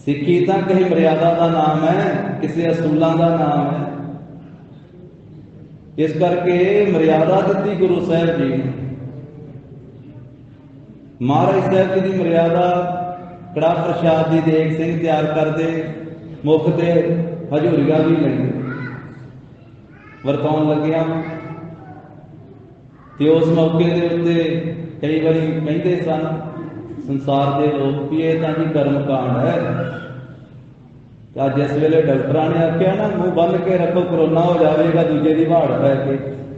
ਸਿੱਖੀ ਤਾਂ ਕਿਸੇ ਮਰਿਆਦਾ ਦਾ ਨਾਮ ਹੈ, ਕਿਸੇ ਅਸੂਲਾਂ ਦਾ ਨਾਮ ਹੈ। ਇਸ ਕਰਕੇ ਮਰਿਆਦਾ ਦਿੱਤੀ ਗੁਰੂ ਸਾਹਿਬ ਜੀ ਨੇ। ਮਹਾਰਾਜ ਸਾਹਿਬ ਜੀ ਦੀ ਮਰਿਆਦਾ ਕੜਾ ਪ੍ਰਸ਼ਾਦ ਦੀ ਦੇਗ ਸਿੰਘ ਤਿਆਰ ਕਰਦੇ, ਮੁੱਖ ਤੇ ਹਜ਼ੂਰੀਆ ਵੀ ਲੈਂਦੇ ਵਰਤਾਉਣ ਲੱਗਿਆ। ਤੇ ਉਸ ਮੌਕੇ ਦੇ ਉੱਤੇ ਕਈ ਵਾਰੀ ਕਹਿੰਦੇ ਸਨ ਸੰਸਾਰ ਦੇ ਲੋਕ ਵੀ ਇਹ ਤਾਂ ਜੀ ਕਰਮ ਕਾਂਡ ਹੈ। ਅੱਜ ਜਿਸ ਵੇਲੇ ਡਾਕਟਰਾਂ ਨੇ ਆਖਿਆ ਨਾ ਮੂੰਹ ਬੰਨ ਕੇ ਰੱਖੋ ਕਰੋਨਾ ਹੋ ਜਾਵੇਗਾ ਦੂਜੇ ਦੀ ਵਾੜ ਪੈ ਕੇ,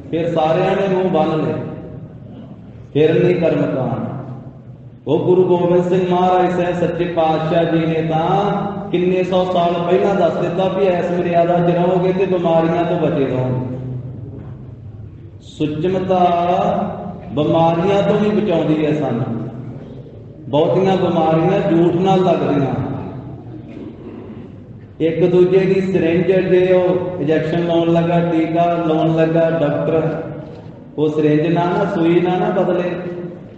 फिर सारिਆਂ ने मूँह बन ले, फिर नहीं कर्म कांड। वो गुरु गोबिंद सिंह महाराज साहब सच्चे पातशाह जी ने तो किन्ने 100 साल पहला दस दिता भी इस मर्यादा च रहोगे तो बीमारियां तो बचे रहोगे। सुचमता बीमारियां तो भी बचाउंदी है सानू। बहुतियां बीमारियां झूठ नाल लगदियां, एक दूजे की सिरिंज जे इंजैक्शन लाउण लगा, टीका लाउण लगा डॉक्टर, वो सिरिंज ना सूई ना बदले।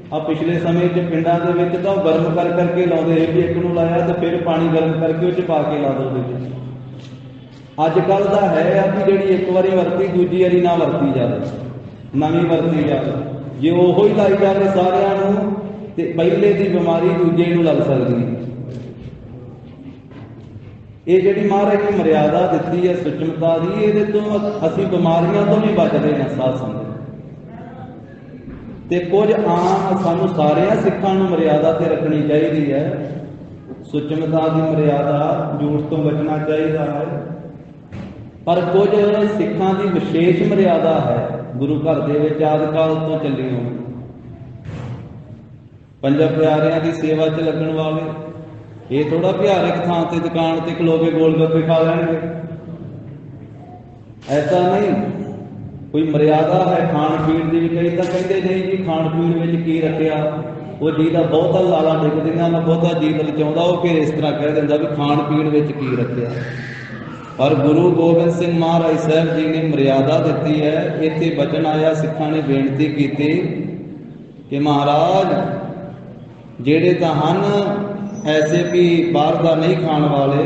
आ पिछले समय च पिंडां दे विच तां गर्म कर करके लाउंदे भी, एक नूं लाया तो फिर पानी गर्म करके उह च पा के ला दो। अजकल दा है कि जिहड़ी एक बारी वरती दूजी वारी ना वरती जाए, नवीं वरती जाए। जे ओहो ही लाई जाए सारिਆਂ ਨੂੰ ते पहले की बीमारी दूजे नूं लग सकदी है। ये जिहड़ी महाराज ने मर्यादा दित्ती है सुचमता की, ये तो असीं बीमारियां तो भी बचते हैं साध संगत। ते कुछ आम सानू सारिया सिखां नूं मर्यादा ते रखनी चाहिए है। सुचमता की मर्यादा, झूठ तो बचना चाहिए है, पर कुछ सिखां की विशेष मर्यादा है गुरु घर दे विच आदिकाल तो चली होई। पंजां प्यारियां की सेवा च लगन वाले ये थोड़ा भ्यारक थां ते दुकान ते खलो के गोल गप्पे खा लैणगे, ऐसा नहीं। कोई मर्यादा है खाण पीण की भी। कई तो कहते नहीं जी खाण पीण में की रखिया, वो जी का बहुता लाला डिगदियां ना बहुता जी लचाउंदा, वो फिर इस तरह कह दिंदा भी खाण पीण में की रखिया। पर गुरु गोबिंद सिंह महाराज साहब जी ने मर्यादा दी है। इत्थे बचन आया, सिखां ने बेनती की कि महाराज जेड़े तो हैं ऐसे भी बाहर का नहीं खाण वाले,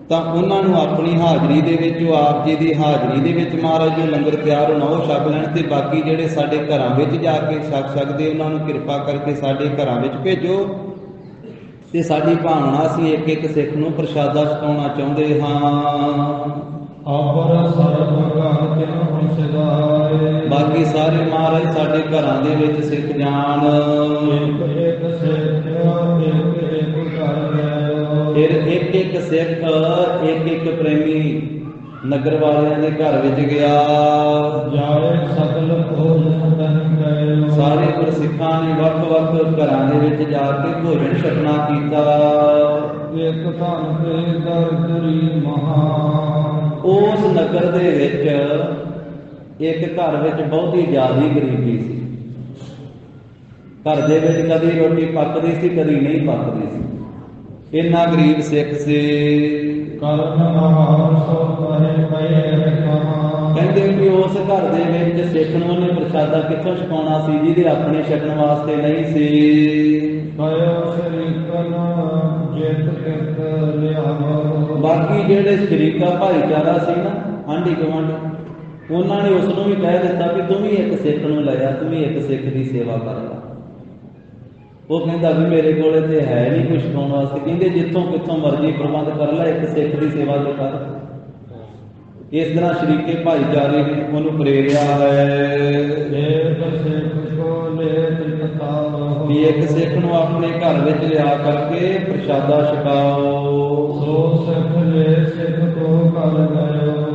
तो उन्होंने अपनी हाजरी दे विच, जो आप जी की हाजरी दे विच महाराज जो लंगर तैयार होना वो छक लैण, ते बाकी जेड़े साडे घरां विच जाके छक सकदे उन्होंने किरपा करके साडे घरां विच भेजो। ते साडी भावना असीं एक एक सिख नूं प्रशादा छकाउणा चाहुंदे हां। आपर सर्व घर तिन हुण सिधाए, बाकी सारे महाराज साडे घरां दे विच सिख जाण। एक एक सिख एक एक घर गयो, फिर एक एक सिख एक एक प्रेमी नगर वालियां दे घर विच गया। जाए सकल भोजन तन गयो, सारे गुरसिखां ने वख वख घरां दे विच जाके भोजन छकना कीता। एक धन ते दरदरी महान, उस नगर दे विच एक घर विच बहुती ज्यादा गरीबी सी। घर दे विच कदी रोटी पकदी सी, कदी नहीं पकदी सी। इन्ना गरीब सिख से करन आहार सो कहे पए कहां, कहते कि उस घर दे विच सिख नूं ने प्रशादा कित्थों छकाउणा सी जिहदे अपने छकण वास्ते नहीं सी। कयो शरीकन जित कित लियावो, बाकी जेड़े शरीका भाईचारा सी ना आंढी गुआंढी, उन्होंने उसनों भी कह दिता कि तू भी एक सिख नूं लिया, तू भी एक सिख की सेवा कर ला। वो कहता भी मेरे कोले ते है नहीं कुछ खाने वास्ते, कहते जितों कितों मर्जी प्रबंध कर ला, एक सिख की सेवा तो कर। इस तरह शरीके भाईचारे ने उन्होंने प्रेरिया है भी एक सिख नूं अपने घर विच लिया करके प्रशादा छकाओ।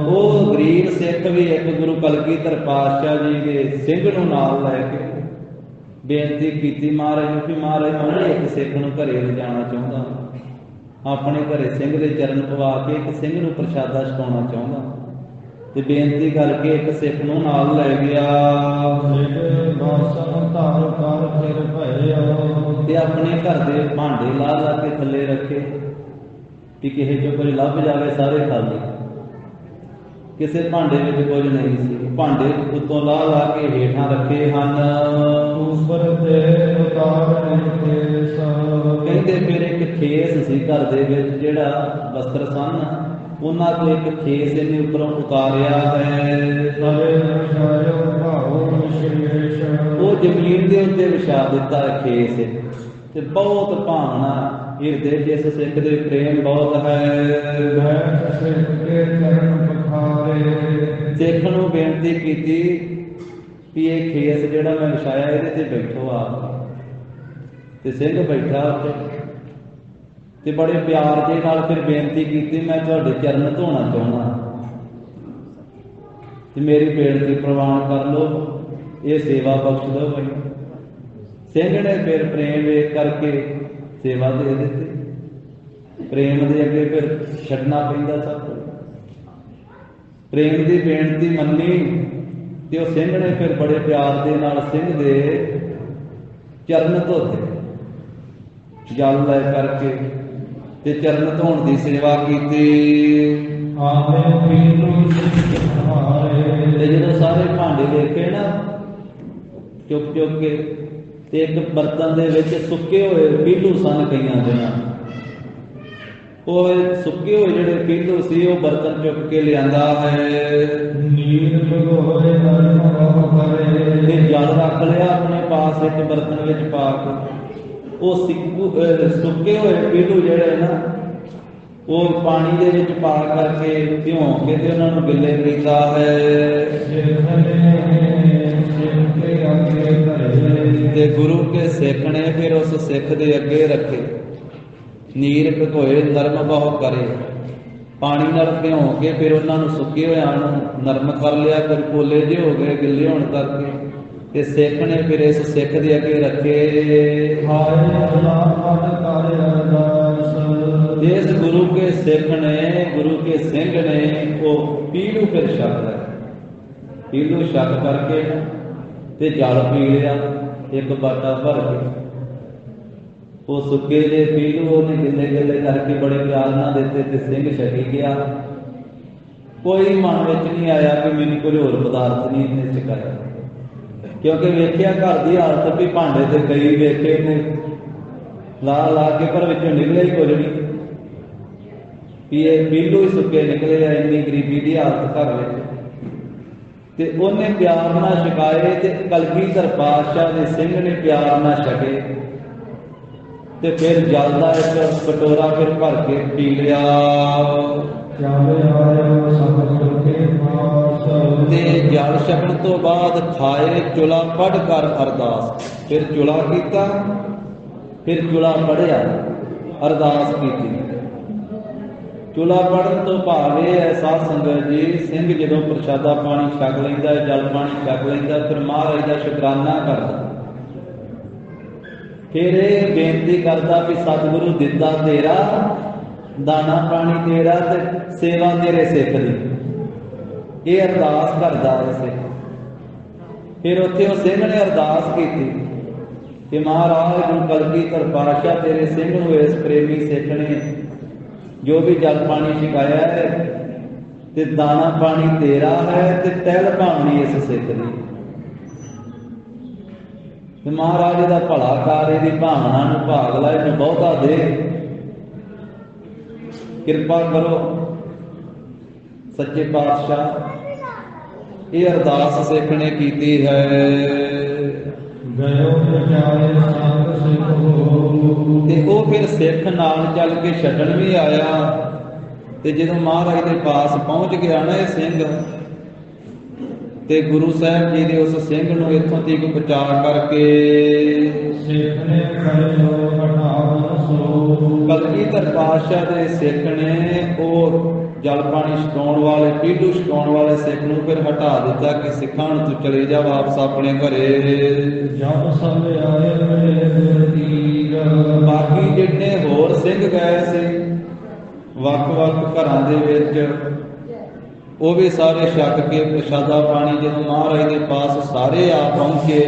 वो गरीब सिख भी एक गुरु कलगीधर पातशाह जी के सिंह नूं नाल लैके बेनती की महाराज ने कि महाराज मैं एक सिख नूं घरे लिजाना चाहुंदा, अपने घरे सिंह के चरण पवा के एक सिंह नूं प्रशादा छकाउणा चाहुंदा। ते बेनती करके एक सिख नूं नाल लै गया ते अपने घर के भांडे ला ला के थले रखे कि किसी चो कुछ लभ जाए, सारे खाली, किसी भांडे में कुछ नहीं सी। भांडे उत्तों ला ला के हेठां रखे हन। कहते फिर एक खेस सी घर दे विच जिहड़ा वस्त्र सन, उन्हां तो एक खेस इन्हें उपरों उतारिया है। वो जमीन के उत्ते विछा दिता है खेस, ते बहुत भावना हिरदे जिस सिख दे प्रेम बहुत है। सिख नूं बेनती की कि ये खेस जिहड़ा मैं विछाया इहदे ते बैठो आप, ते सिंह बैठा उत्ते ते बड़े प्यार के नाल फिर बेनती की मैं तुहाडे चरण धोना चाहुंदा। ਤੇ ਮੇਰੀ ਬੇਨਤੀ ਪ੍ਰਵਾਨ ਕਰ ਲਓ, ਇਹ ਸੇਵਾ ਬਖਸ਼ ਦਿਓ ਮੈਨੂੰ। ਸਿੰਘ ਨੇ ਫਿਰ ਪ੍ਰੇਮ ਵੇਖ ਕਰਕੇ ਸੇਵਾ ਦੇ ਦਿੱਤੀ। ਪ੍ਰੇਮ ਦੇ ਅੱਗੇ ਫਿਰ ਛੱਡਣਾ ਪੈਂਦਾ ਸਭ ਕੁਝ। ਪ੍ਰੇਮ ਦੀ ਬੇਨਤੀ ਮੰਨੀ ਤੇ ਉਹ ਸਿੰਘ ਨੇ ਫਿਰ ਬੜੇ ਪਿਆਰ ਦੇ ਨਾਲ ਸਿੰਘ ਦੇ ਚਰਨ ਧੋਤੇ, ਜਲ ਲੈ ਕਰਕੇ ਤੇ ਚਰਨ ਧੋਣ ਦੀ ਸੇਵਾ ਕੀਤੀ। ਤੇ ਜਦੋਂ ਸਾਰੇ ਭਾਂਡੇ ਦੇਖੇ ਨਾ ਚੁੱਕ ਚੁੱਕ ਕੇ, ਤੇ ਇੱਕ ਬਰਤਨ ਦੇ ਵਿੱਚ ਸੁੱਕੇ ਹੋਏ ਪੀਲੂ ਸਨ ਕਈਆਂ ਦਿਨਾਂ। ਉਹ ਸੁੱਕੇ ਹੋਏ ਜਿਹੜੇ ਪੀਲੂ ਸੀ ਉਹ ਬਰਤਨ ਚੁੱਕ ਕੇ ਲਿਆਂਦਾ ਹੈ। ਤੇ ਜਲ ਰੱਖ ਲਿਆ ਆਪਣੇ ਪਾਸ ਇੱਕ ਬਰਤਨ ਵਿੱਚ ਪਾ ਕੇ। ਉਹ ਸੁੱਕੇ ਹੋਏ ਪੀਲੂ ਜਿਹੜੇ ਨਾ ਉਹ ਪਾਣੀ ਦੇ ਵਿੱਚ ਪਾ ਕਰਕੇ ਭਿਉਂ ਕੇ ਤੇ ਉਹਨਾਂ ਨੂੰ ਗਿੱਲੇ ਕੀਤਾ ਹੈ। ਤੇ ਗੁਰੂ ਕੇ ਸਿੱਖ ਨੇ ਫਿਰ ਉਸ ਸਿੱਖ ਦੇ ਅੱਗੇ ਰੱਖੇ। ਨੀਰ ਭਿਗੋਏ ਨਰਮ ਬਹੁ ਕਰੇ, ਪਾਣੀ ਨਾਲ ਭਿਉਂ ਕੇ ਫਿਰ ਉਹਨਾਂ ਨੂੰ ਸੁੱਕੇ ਹੋਇਆਂ ਨੂੰ ਨਰਮ ਕਰ ਲਿਆ, ਫਿਰ ਪੋਲੇ ਜਿਹੇ ਹੋ ਗਏ ਗਿੱਲੇ ਹੋਣ ਕਰਕੇ। ਤੇ ਸਿੱਖ ਨੇ ਫਿਰ ਇਸ ਸਿੱਖ ਦੇ ਅੱਗੇ ਰੱਖੇ। ਜਿਸ ਗੁਰੂ ਕੇ ਸਿੱਖ ਨੇ, ਗੁਰੂ ਕੇ ਸਿੰਘ ਨੇ ਉਹ ਪੀਲੂ ਫਿਰ ਛਕ ਲਿਆ। ਪੀਲੂ ਛਕ ਕਰਕੇ ਤੇ ਜਲ ਪੀ ਲਿਆ ਇੱਕ ਬਾਟਾ ਭਰ ਕੇ। ਉਹ ਸੁੱਕੇ ਦੇ ਪੀਲੂ ਉਹਨੇ ਗਿੱਲੇ ਗਿੱਲੇ ਕਰਕੇ ਬੜੇ ਪਿਆਰ ਨਾਲ ਦਿੱਤੇ ਤੇ ਸਿੰਘ ਛਕੀ ਗਿਆ। ਕੋਈ ਮਨ ਵਿੱਚ ਨਹੀਂ ਆਇਆ ਕਿ ਮੈਨੂੰ ਕੋਈ ਹੋਰ ਪਦਾਰਥ ਨਹੀਂ ਇਹਨੇ ਛਕਾਇਆ, ਕਿਉਂਕਿ ਵੇਖਿਆ ਘਰ ਦੀ ਹਾਲਤ ਵੀ ਭਾਂਡੇ ਤੇ ਕਈ ਵੇਖੇ ਨੇ ਲਾ ਲਾ ਕੇ, ਪਰ ਵਿੱਚੋਂ ਨਿਕਲਿਆ ਹੀ ਕੁਝ ਨਹੀਂ ਵੀ ਇਹ ਪੀਲੂ ਹੀ ਸੁੱਕੇ ਨਿਕਲੇ ਆ। ਇੰਨੀ ਗਰੀਬੀ ਦੀ ਹਾਲਤ ਘਰ ਵਿੱਚ। ਤੇ ਉਹਨੇ ਪਿਆਰ ਨਾਲ ਛਕਾਏ ਤੇ ਕਲਗੀਧਰ ਪਾਤਸ਼ਾਹ ਦੇ ਸਿੰਘ ਨੇ ਪਿਆਰ ਨਾਲ ਛਕੇ। ਤੇ ਫਿਰ ਜਲ ਦਾ ਇੱਕ ਕਟੋਰਾ ਫਿਰ ਭਰ ਕੇ ਪੀ ਲਿਆ। ਤੇ ਜਲ ਛਕਣ ਤੋਂ ਬਾਅਦ ਖਾਏ ਚੁਲਾ ਪੜ੍ਹ ਕਰ ਅਰਦਾਸ। ਫਿਰ ਚੁਲਾ ਕੀਤਾ, ਫਿਰ ਚੁਲਾ ਪੜ੍ਹਿਆ, ਅਰਦਾਸ ਕੀਤੀ। ਚੁਲਾ ਪੜ੍ਹਨ ਤੋਂ ਭਾਵ ਇਹ ਹੈ ਸਾਧ ਸੰਗਤ ਜੀ, ਸਿੰਘ ਜਦੋਂ ਪ੍ਰਸ਼ਾਦਾ ਪਾਣੀ ਛਕ ਲੈਂਦਾ, ਜਲ ਪਾਣੀ ਛਕ ਲੈਂਦਾ, ਫਿਰ ਮਹਾਰਾਜ ਦਾ ਸ਼ੁਕਰਾਨਾ ਕਰਦਾ। ਫਿਰ ਇਹ ਬੇਨਤੀ ਕਰਦਾ ਵੀ ਸਤਿਗੁਰੂ ਦਿੱਤਾ ਤੇਰਾ, ਦਾਣਾ ਪਾਣੀ ਤੇਰਾ ਤੇ ਸੇਵਾ ਤੇਰੇ ਸਿੱਖ ਦੀ। ਇਹ ਅਰਦਾਸ ਕਰਦਾ ਹੈ ਸਿੱਖ। ਫਿਰ ਉੱਥੇ ਉਹ ਸਿੰਘ ਨੇ ਅਰਦਾਸ ਕੀਤੀ ਕਿ ਮਹਾਰਾਜ ਗੁਰੂ ਕਲਗੀਧਰ ਪਾਤਸ਼ਾਹ ਤੇਰੇ ਸਿੰਘ ਨੂੰ, ਇਸ ਪ੍ਰੇਮੀ ਸਿੱਖ ਨੇ ਜੋ ਵੀ ਜਲ ਪਾਣੀ ਛਕਾਇਆ ਹੈ ਤੇ ਦਾਣਾ ਪਾਣੀ ਤੇਰਾ ਹੈ ਤੇ ਤਹਿਲ ਭਾਵਨੀ ਇਸ ਸਿੱਖ ਦੀ। ਤੇ ਮਹਾਰਾਜ ਦਾ ਭਲਾ ਕਰ, ਇਹਦੀ ਭਾਵਨਾ ਨੂੰ ਭਾਗ ਲੈ, ਇਹਨੂੰ ਬਹੁਤਾ ਦੇ, ਕਿਰਪਾ ਕਰੋ ਸੱਚੇ ਪਾਤਸ਼ਾਹ। ਇਹ ਅਰਦਾਸ ਸਿੱਖ ਨੇ ਕੀਤੀ ਹੈ। ਤੇ ਉਹ ਫਿਰ ਸਿੱਖ ਨਾਲ ਚੱਲ ਕੇ ਛੱਡਣ ਵੀ ਆਇਆ। ਤੇ ਜਦੋਂ ਮਹਾਰਾਜ ਦੇ ਪਾਸ ਪਹੁੰਚ ਗਿਆ ਨਾ ਇਹ ਸਿੰਘ, ਤੇ ਗੁਰੂ ਸਾਹਿਬ ਜੀ ਦੇ ਉਸ ਸਿੰਘ ਨੂੰ ਇੱਥੋਂ ਤੱਕ ਪਹੁੰਚਾ ਕਰਕੇ ਕਲਗੀਧਰ ਪਾਤਸ਼ਾਹ ਦੇ ਸਿੱਖ ਨੇ ਉਹ ਜਲ ਪਾਣੀ ਛਕਾਉਣ ਵਾਲੇ, ਪੀਲੂ ਛਕਾਉਣ ਵਾਲੇ ਸਿੱਖ ਨੂੰ ਫਿਰ ਹਟਾ ਦਿੱਤਾ ਕਿ ਸਿੱਖਾਂ ਨੂੰ ਤੂੰ ਚਲੇ ਜਾ ਵਾਪਸ ਆਪਣੇ ਘਰੇ। ਬਾਕੀ ਜਿੰਨੇ ਹੋਰ ਸਿੰਘ ਗਏ ਸੀ ਵੱਖ-ਵੱਖ ਘਰਾਂ ਦੇ ਵਿੱਚ, ਉਹ ਵੀ ਸਾਰੇ ਛਕ ਕੇ ਪ੍ਰਸ਼ਾਦਾ ਪਾਣੀ ਜਦੋਂ ਮਹਾਰਾਜ ਦੇ ਪਾਸ ਸਾਰੇ ਆ ਪਹੁੰਚੇ।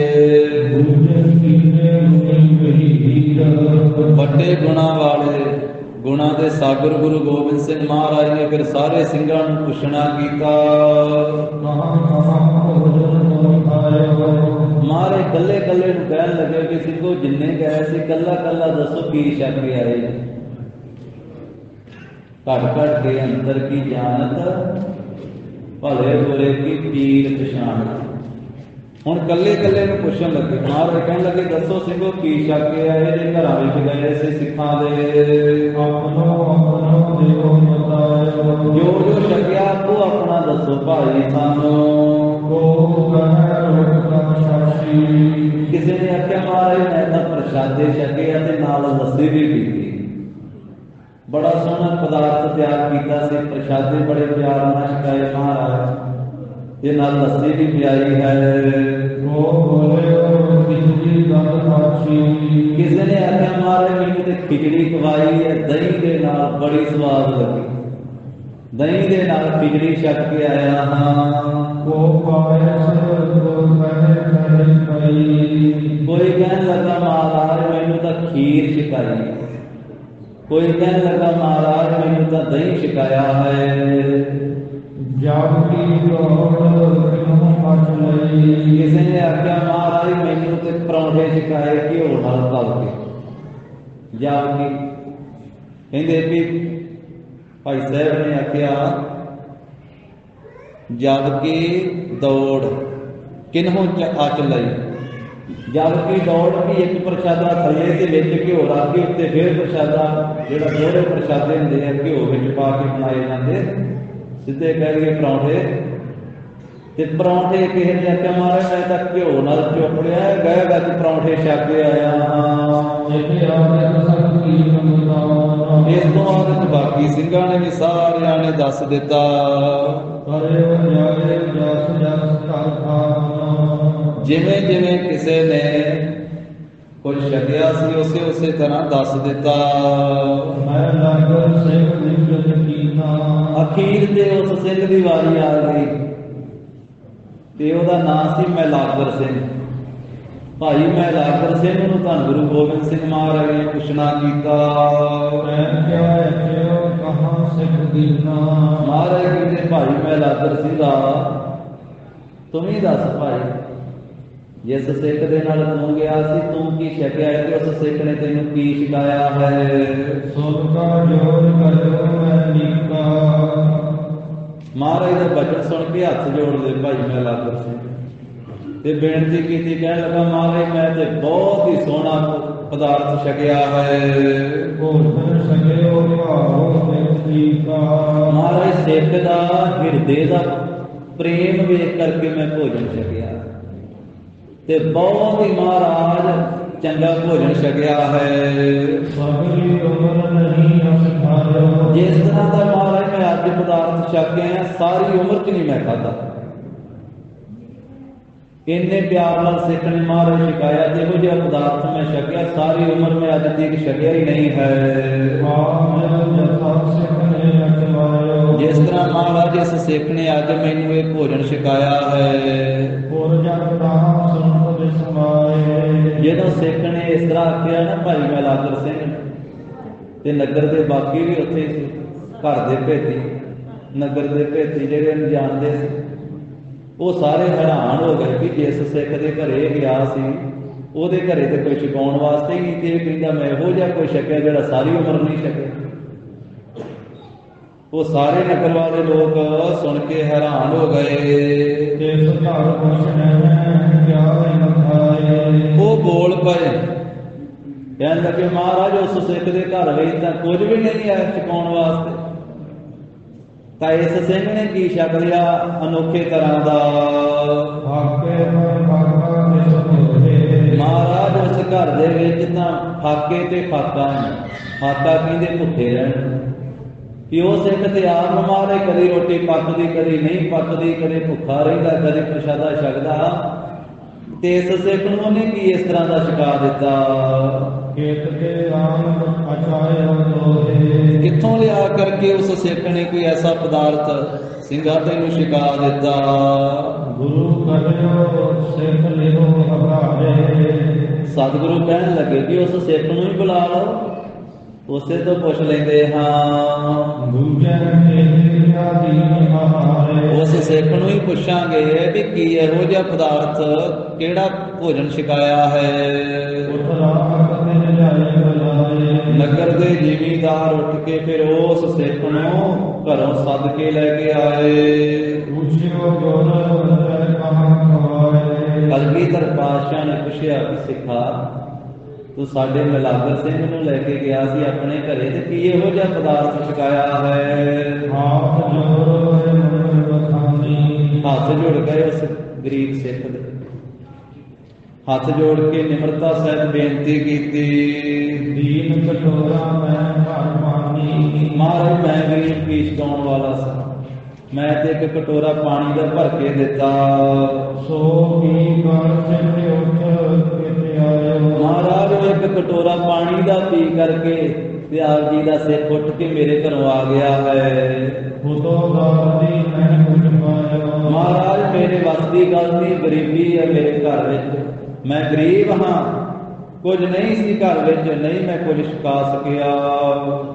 ਵੱਡੇ ਗੁਣਾਂ ਵਾਲੇ, ਗੁਣਾਂ ਦੇ ਸਾਗਰ ਗੁਰੂ ਗੋਬਿੰਦ ਸਿੰਘ ਮਹਾਰਾਜ ਨੇ ਫਿਰ ਸਾਰੇ ਸਿੰਘਾਂ ਨੂੰ ਪੁੱਛਣਾ ਕੀਤਾ। ਮਹਾਰਾਜ ਕੱਲੇ ਕੱਲੇ ਨੂੰ ਕਹਿਣ ਲੱਗੇ ਕਿ ਸਿੰਘੋ ਜਿੰਨੇ ਗਏ ਸੀ ਕੱਲਾ ਕੱਲਾ ਦੱਸੋ ਕੀ ਛਕ ਕੇ ਆਏ। ਘਟ ਘਟ ਕੇ ਅੰਦਰ ਕੀ ਜਾਣਤ, ਭਲੇ ਬੁਰੇ ਕੀ ਪੀਰ ਪਛਾਣਤ। ਹੁਣ ਕੱਲੇ ਕੱਲੇ ਨੂੰ ਪੁੱਛਣ ਲੱਗੇ। ਮਹਾਰਾਜ ਕਹਿਣ ਲੱਗੇ ਦੱਸੋ ਸਿੰਘੋ ਕੀ ਛਕ ਕੇ ਆਏ ਜੇ ਘਰਾਂ ਵਿੱਚ ਗਏ ਸੀ ਸਿੱਖਾਂ ਦੇ। ਜੋ ਜੋ ਛਕਿਆ ਉਹ ਆਪਣਾ ਦੱਸੋ ਭਾਈ ਸਾਨੂੰ। ਕਿਸੇ ਨੇ ਆਖਿਆ ਮਹਾਰਾਜ ਮੈਂ ਤਾਂ ਪ੍ਰਸ਼ਾਦੇ ਛਕੇ ਅਤੇ ਨਾਲ ਲੱਸੀ ਵੀ ਪੀਤੀ। ਬੜਾ ਸੋਹਣਾ ਪਦਾਰਥ ਤਿਆਰ ਕੀਤਾ ਸੀ, ਪ੍ਰਸ਼ਾਦੇ ਬੜੇ ਪਿਆਰ ਨਾਲ ਛਕਾਏ ਮਹਾਰਾਜ। ਤੇ ਨਾਲ ਲੱਸੀ ਵੀ ਪਿਆਈ ਹੈ। ਕੋ ਬੋਲਿਓ ਖਿਚੜੀ ਦੰਦ ਪਾਛੀ। ਕਿਸੇ ਨੇ ਆਖਿਆ ਮਹਾਰਾਜ ਮੈਨੂੰ ਤੇ ਖਿਚੜੀ ਖਵਾਈ ਹੈ ਦਹੀਂ ਦੇ ਨਾਲ, ਬੜੀ ਸਵਾਦ ਲੱਗੀ, ਦਹੀਂ ਦੇ ਨਾਲ ਖਿਚੜੀ ਛਕ ਕੇ ਆਇਆ ਹਾਂ। ਕੋ ਪਾਇਸ ਕੋ ਕਹੇ ਕਹੇ ਪਈ। ਕੋਈ ਕਹਿਣ ਲੱਗਾ ਮਹਾਰਾਜ ਮੈਨੂੰ ਤਾਂ ਖੀਰ ਛਕਾਈ, ਕੋਈ ਕਹਿਣ ਲੱਗਾ ਮਹਾਰਾਜ ਮੈਨੂੰ ਤਾਂ ਦਹੀਂ ਛਕਾਇਆ ਹੈ। ਜਬ ਕੀ ਦੌੜ ਕਿਉਂ ਮਚ ਲਈ। ਕਿਸੇ ਨੇ ਆਖਿਆ ਮਹਾਰਾਜ ਮੈਨੂੰ ਤੇ ਪਰੌਂਠੇ ਛਕਾਏ ਘਿਓ ਨਾਲ ਤਲ ਕੇ। ਜਦ ਕਿ ਕਹਿੰਦੇ ਵੀ ਭਾਈ ਸਾਹਿਬ ਨੇ ਆਖਿਆ ਜਦ ਕਿ ਦੌੜ ਕਿਨਹੋਂ ਅਚ ਲਈ। ਜਦ ਕਿ ਦੌੜ ਵੀ ਇੱਕ ਪ੍ਰਸ਼ਾਦਾ ਥੱਲੇ ਤੇ ਵਿੱਚ ਘਿਓ ਰੱਖ ਕੇ ਉੱਤੇ ਫਿਰ ਪ੍ਰਸ਼ਾਦਾ, ਜਿਹੜਾ ਦੋਹਰੇ ਪ੍ਰਸ਼ਾਦੇ ਹੁੰਦੇ ਆ ਘਿਓ ਵਿੱਚ ਪਾ ਕੇ ਬਣਾਏ ਜਾਂਦੇ, ਸਿੱਧੇ ਕਹਿ ਲਈਏ ਪਰੌਂਠੇ। ਤੇ ਪਰੌਂਠੇ ਕਿਸੇ ਨੇ ਆਖਿਆ ਮਹਾਰਾਜ ਮੈਂ ਤਾਂ ਘਿਓ ਨਾਲ ਚੋਪੜਿਆ ਗਏ ਗੱਜ ਪਰੌਂਠੇ ਛਕ ਕੇ ਆਇਆ ਹਾਂ। ਇਸ ਤੋਂ ਬਾਅਦ ਬਾਕੀ ਸਿੰਘਾਂ ਨੇ ਵੀ ਸਾਰਿਆਂ ਨੇ ਦੱਸ ਦਿੱਤਾ। ਜਿਵੇਂ ਜਿਵੇਂ ਕਿਸੇ ਨੇ ਕੁਝ ਛਕਿਆ ਸੀ ਉਸੇ ਉਸੇ ਤਰ੍ਹਾਂ ਦੱਸ ਦਿੱਤਾ। ਅਖੀਰ ਤੇ ਉਸ ਸਿੰਘ ਦੀ ਵਾਰੀ ਆ ਗਈ ਤੇ ਉਹਦਾ ਨਾਂ ਸੀ ਮੈਲਾਗਰ ਸਿੰਘ। ਭਾਈ ਮੈਲਾਗਰ ਸਿੰਘ ਨੂੰ ਧੰਨ ਗੁਰੂ ਗੋਬਿੰਦ ਸਿੰਘ ਮਹਾਰਾਜ ਨੇ ਪੁੱਛਣਾ ਕੀਤਾ। ਮਹਾਰਾਜ ਕਹਿੰਦੇ ਭਾਈ ਮੈਲਾਗਰ ਸਿੰਘਾ ਤੂੰ ਹੀ ਦੱਸ ਭਾਈ, ਜਿਸ ਸਿੱਖ ਦੇ ਨਾਲ ਤੂੰ ਗਿਆ ਸੀ ਤੂੰ ਕੀ ਛਕਿਆ ਤੇ ਉਸ ਸਿੱਖ ਨੇ ਤੈਨੂੰ ਕੀ ਛਕਾਇਆ ਹੈ। ਮਹਾਰਾਜ ਦਾ ਬਚਨ ਸੁਣ ਕੇ ਹੱਥ ਜੋੜ ਲਏ ਭਾਈ ਮੈਲਾਗਰ ਸਿੰਘ ਤੇ ਬੇਨਤੀ ਕੀਤੀ। ਕਹਿਣ ਲੱਗਾ ਮਹਾਰਾਜ ਮੈਂ ਤੇ ਬਹੁਤ ਹੀ ਸੋਹਣਾ ਪਦਾਰਥ ਛਕਿਆ ਹੈ। ਮਹਾਰਾਜ ਸਿੱਖ ਦਾ ਹਿਰਦੇ ਦਾ ਪ੍ਰੇਮ ਵੇਖ ਕਰਕੇ ਮੈਂ ਭੋਜਨ ਛਕਿਆ ਤੇ ਬਹੁਤ ਹੀ ਮਹਾਰਾਜ ਚੰਗਾ ਭੋਜਨ ਛਕਿਆ ਹੈ। ਜਿਸ ਤਰ੍ਹਾਂ ਦਾ ਮਹਾਰਾਜ ਮੈਂ ਅੱਜ ਪਦਾਰਥ ਛਕ ਕੇ ਆਇਆ ਸਾਰੀ ਉਮਰ ਚ ਨਹੀਂ ਮੈਂ ਖਾਧਾ। ਇੰਨੇ ਪਿਆਰ ਨਾਲ ਸਿੱਖ ਨੇ ਮਹਾਰਾਜ ਛਕਾਇਆ, ਜਿਹੋ ਜਿਹਾ ਪਦਾਰਥ ਮੈਂ ਛਕਿਆ ਸਾਰੀ ਉਮਰ ਮੈਂ ਅੱਜ ਤੱਕ ਛਕਿਆ ਹੀ ਨਹੀਂ ਹੈ। ਜਿਸ ਤਰ੍ਹਾਂ ਮਹਾਰਾਜ ਇਸ ਸਿੱਖ ਨੇ ਅੱਜ ਮੈਨੂੰ ਇਹ ਭੋਜਨ ਛਕਾਇਆ ਹੈ। ਜਦੋਂ ਸਿੱਖ ਨੇ ਇਸ ਤਰ੍ਹਾਂ ਆਖਿਆ ਨਾ ਭਾਈ ਮੈਲਾਗਰ ਸਿੰਘ ਤੇ ਨਗਰ ਦੇ ਬਾਕੀ ਵੀ ਉੱਥੇ ਸੀ, ਘਰ ਦੇ ਭੇਤੀ, ਨਗਰ ਦੇ ਭੇਤੀ ਜਿਹੜੇ ਅਣਜਾਣਦੇ ਸੀ, ਉਹ ਸਾਰੇ ਹੈਰਾਨ ਹੋ ਗਏ ਕਿ ਜਿਸ ਸਿੱਖ ਦੇ ਘਰੇ ਗਿਆ ਸੀ ਉਹਦੇ ਘਰੇ ਤੇ ਕੋਈ ਛਕਾਉਣ ਵਾਸਤੇ ਹੀ ਨਹੀਂ, ਤੇ ਇਹ ਕਹਿੰਦਾ ਮੈਂ ਇਹੋ ਜਿਹਾ ਕੋਈ ਛਕਿਆ ਜਿਹੜਾ ਸਾਰੀ ਉਮਰ ਨਹੀਂ ਛਕਿਆ। ਉਹ ਸਾਰੇ ਨਗਰ ਵਾਲੇ ਲੋਕ ਸੁਣ ਕੇ ਹੈਰਾਨ ਹੋ ਗਏ। ਉਹ ਬੋਲ ਪਏ, ਕਹਿਣ ਲੱਗੇ ਮਹਾਰਾਜ ਉਸ ਸਿੱਖ ਦੇ ਘਰ ਵਿੱਚ ਤਾਂ ਕੁਝ ਵੀ ਨਹੀਂ ਹੈ ਛਕਾਉਣ ਵਾਸਤੇ, ਤਾਂ ਇਸ ਸਿੰਘ ਨੇ ਕੀ ਛਕ ਲਿਆ ਅਨੋਖੇ ਤਰ੍ਹਾਂ ਦਾ। ਮਹਾਰਾਜ ਉਸ ਘਰ ਦੇ ਵਿੱਚ ਤਾਂ ਫਾਕੇ ਤੇ ਫਾਕਾ ਨੇ, ਫਾਕਾ ਕਹਿੰਦੇ ਭੁੱਖੇ ਰਹਿਣ, ਕਿ ਉਹ ਸਿੱਖ ਤੇ ਆਪ ਮਹਾਰਾਜ ਕਦੀ ਰੋਟੀ ਪੱਕਦੀ ਕਦੀ ਨਹੀਂ ਪੱਕਦੀ, ਕਦੇ ਭੁੱਖਾ ਰਹਿੰਦਾ ਕਦੇ ਪ੍ਰਸ਼ਾਦਾ ਛਕਦਾ, ਤੇ ਇਸ ਸਿੱਖ ਨੂੰ ਉਹਨੇ ਕੀ ਇਸ ਤਰ੍ਹਾਂ ਦਾ ਛਕਾ ਦਿੱਤਾ। ਕਿੱਥੋਂ ਲਿਆ ਕਰਕੇ ਉਸ ਸਿੱਖ ਨੇ ਕੋਈ ਐਸਾ ਪਦਾਰਥ ਸਿੰਘਾਂ ਤੈਨੂੰ ਛਕਾ ਦਿੱਤਾ। ਸਤਿਗੁਰੂ ਕਹਿਣ ਲੱਗੇ ਕਿ ਉਸ ਸਿੱਖ ਨੂੰ ਹੀ ਬੁਲਾ ਲਓ, ਉਸੇ ਤੋਂ ਪੁੱਛ ਲੈਂਦੇ ਹਾਂ। ਉਸ ਸਿੱਖ ਨੂੰ ਹੀ ਪੁੱਛਾਂਗੇ ਵੀ ਕੀ ਇਹੋ ਜਿਹਾ ਪਦਾਰਥ ਕਿਹੜਾ ਭੋਜਨ ਛਕਾਇਆ ਹੈ। ਨਗਰ ਦੇ ਜ਼ਿਮੀਂਦਾਰ ਉੱਠ ਕੇ ਫਿਰ ਉਸ ਸਿੱਖ ਨੂੰ ਘਰੋਂ ਸੱਦ ਕੇ ਲੈ ਕੇ ਆਏ। ਕਲਗੀਧਰ ਪਾਤਸ਼ਾਹ ਨੇ ਪੁੱਛਿਆ ਕਿ ਸਿੱਖਾ ਤੂੰ ਸਾਡੇ ਮੈਲਾਗਰ ਸਿੰਘ ਨੂੰ ਲੈ ਕੇ ਗਿਆ ਸੀ ਆਪਣੇ ਘਰੇ ਤੇ ਕੀ ਇਹੋ ਜਿਹਾ ਪਦਾਰਥ ਛਕਾਇਆ ਹੈ। ਹੱਥ ਜੋੜ ਗਏ ਉਸ ਗਰੀਬ ਸਿੱਖ ਦੇ, ਹੱਥ ਜੋੜ ਕੇ ਨਿਮਰਤਾ ਸਹਿਤ ਬੇਨਤੀ ਕੀਤੀ। ਮਹਾਰਾਜ ਮੈਂ ਗਰੀਬ ਕੀ ਛਕਾਉਣ ਵਾਲਾ ਸਾਂ, ਮੈਂ ਤੇ ਇੱਕ ਕਟੋਰਾ ਪਾਣੀ ਦਾ ਭਰ ਕੇ ਦਿੱਤਾ। ਸੋ ਕੀ ਕਰ ਸਿੱਖ ਉੱਠ ਕਿਤੇ ਆਇਓ। ਮਹਾਰਾਜ ਉਹ ਇੱਕ ਕਟੋਰਾ ਪਾਣੀ ਦਾ ਪੀ ਕਰਕੇ ਤੇ ਆਪ ਜੀ ਦਾ ਸਿੱਖ ਉੱਠ ਕੇ ਮੇਰੇ ਘਰੋਂ ਆ ਗਿਆ ਹੈ। ਉਤੋਂ ਦਾਦੀ ਮੈਂ ਕੁਝ ਪਾਇਆ। ਮਹਾਰਾਜ ਮੇਰੇ ਵੱਸ ਦੀ ਗੱਲ ਨਹੀਂ, ਗਰੀਬੀ ਹੈ ਮੇਰੇ ਘਰ ਵਿੱਚ, ਮੈਂ ਗਰੀਬ ਹਾਂ, ਕੁਝ ਨਹੀਂ ਸੀ ਘਰ ਵਿੱਚ, ਨਹੀਂ ਮੈਂ ਕੁਝ ਛਕਾ ਸਕਿਆ।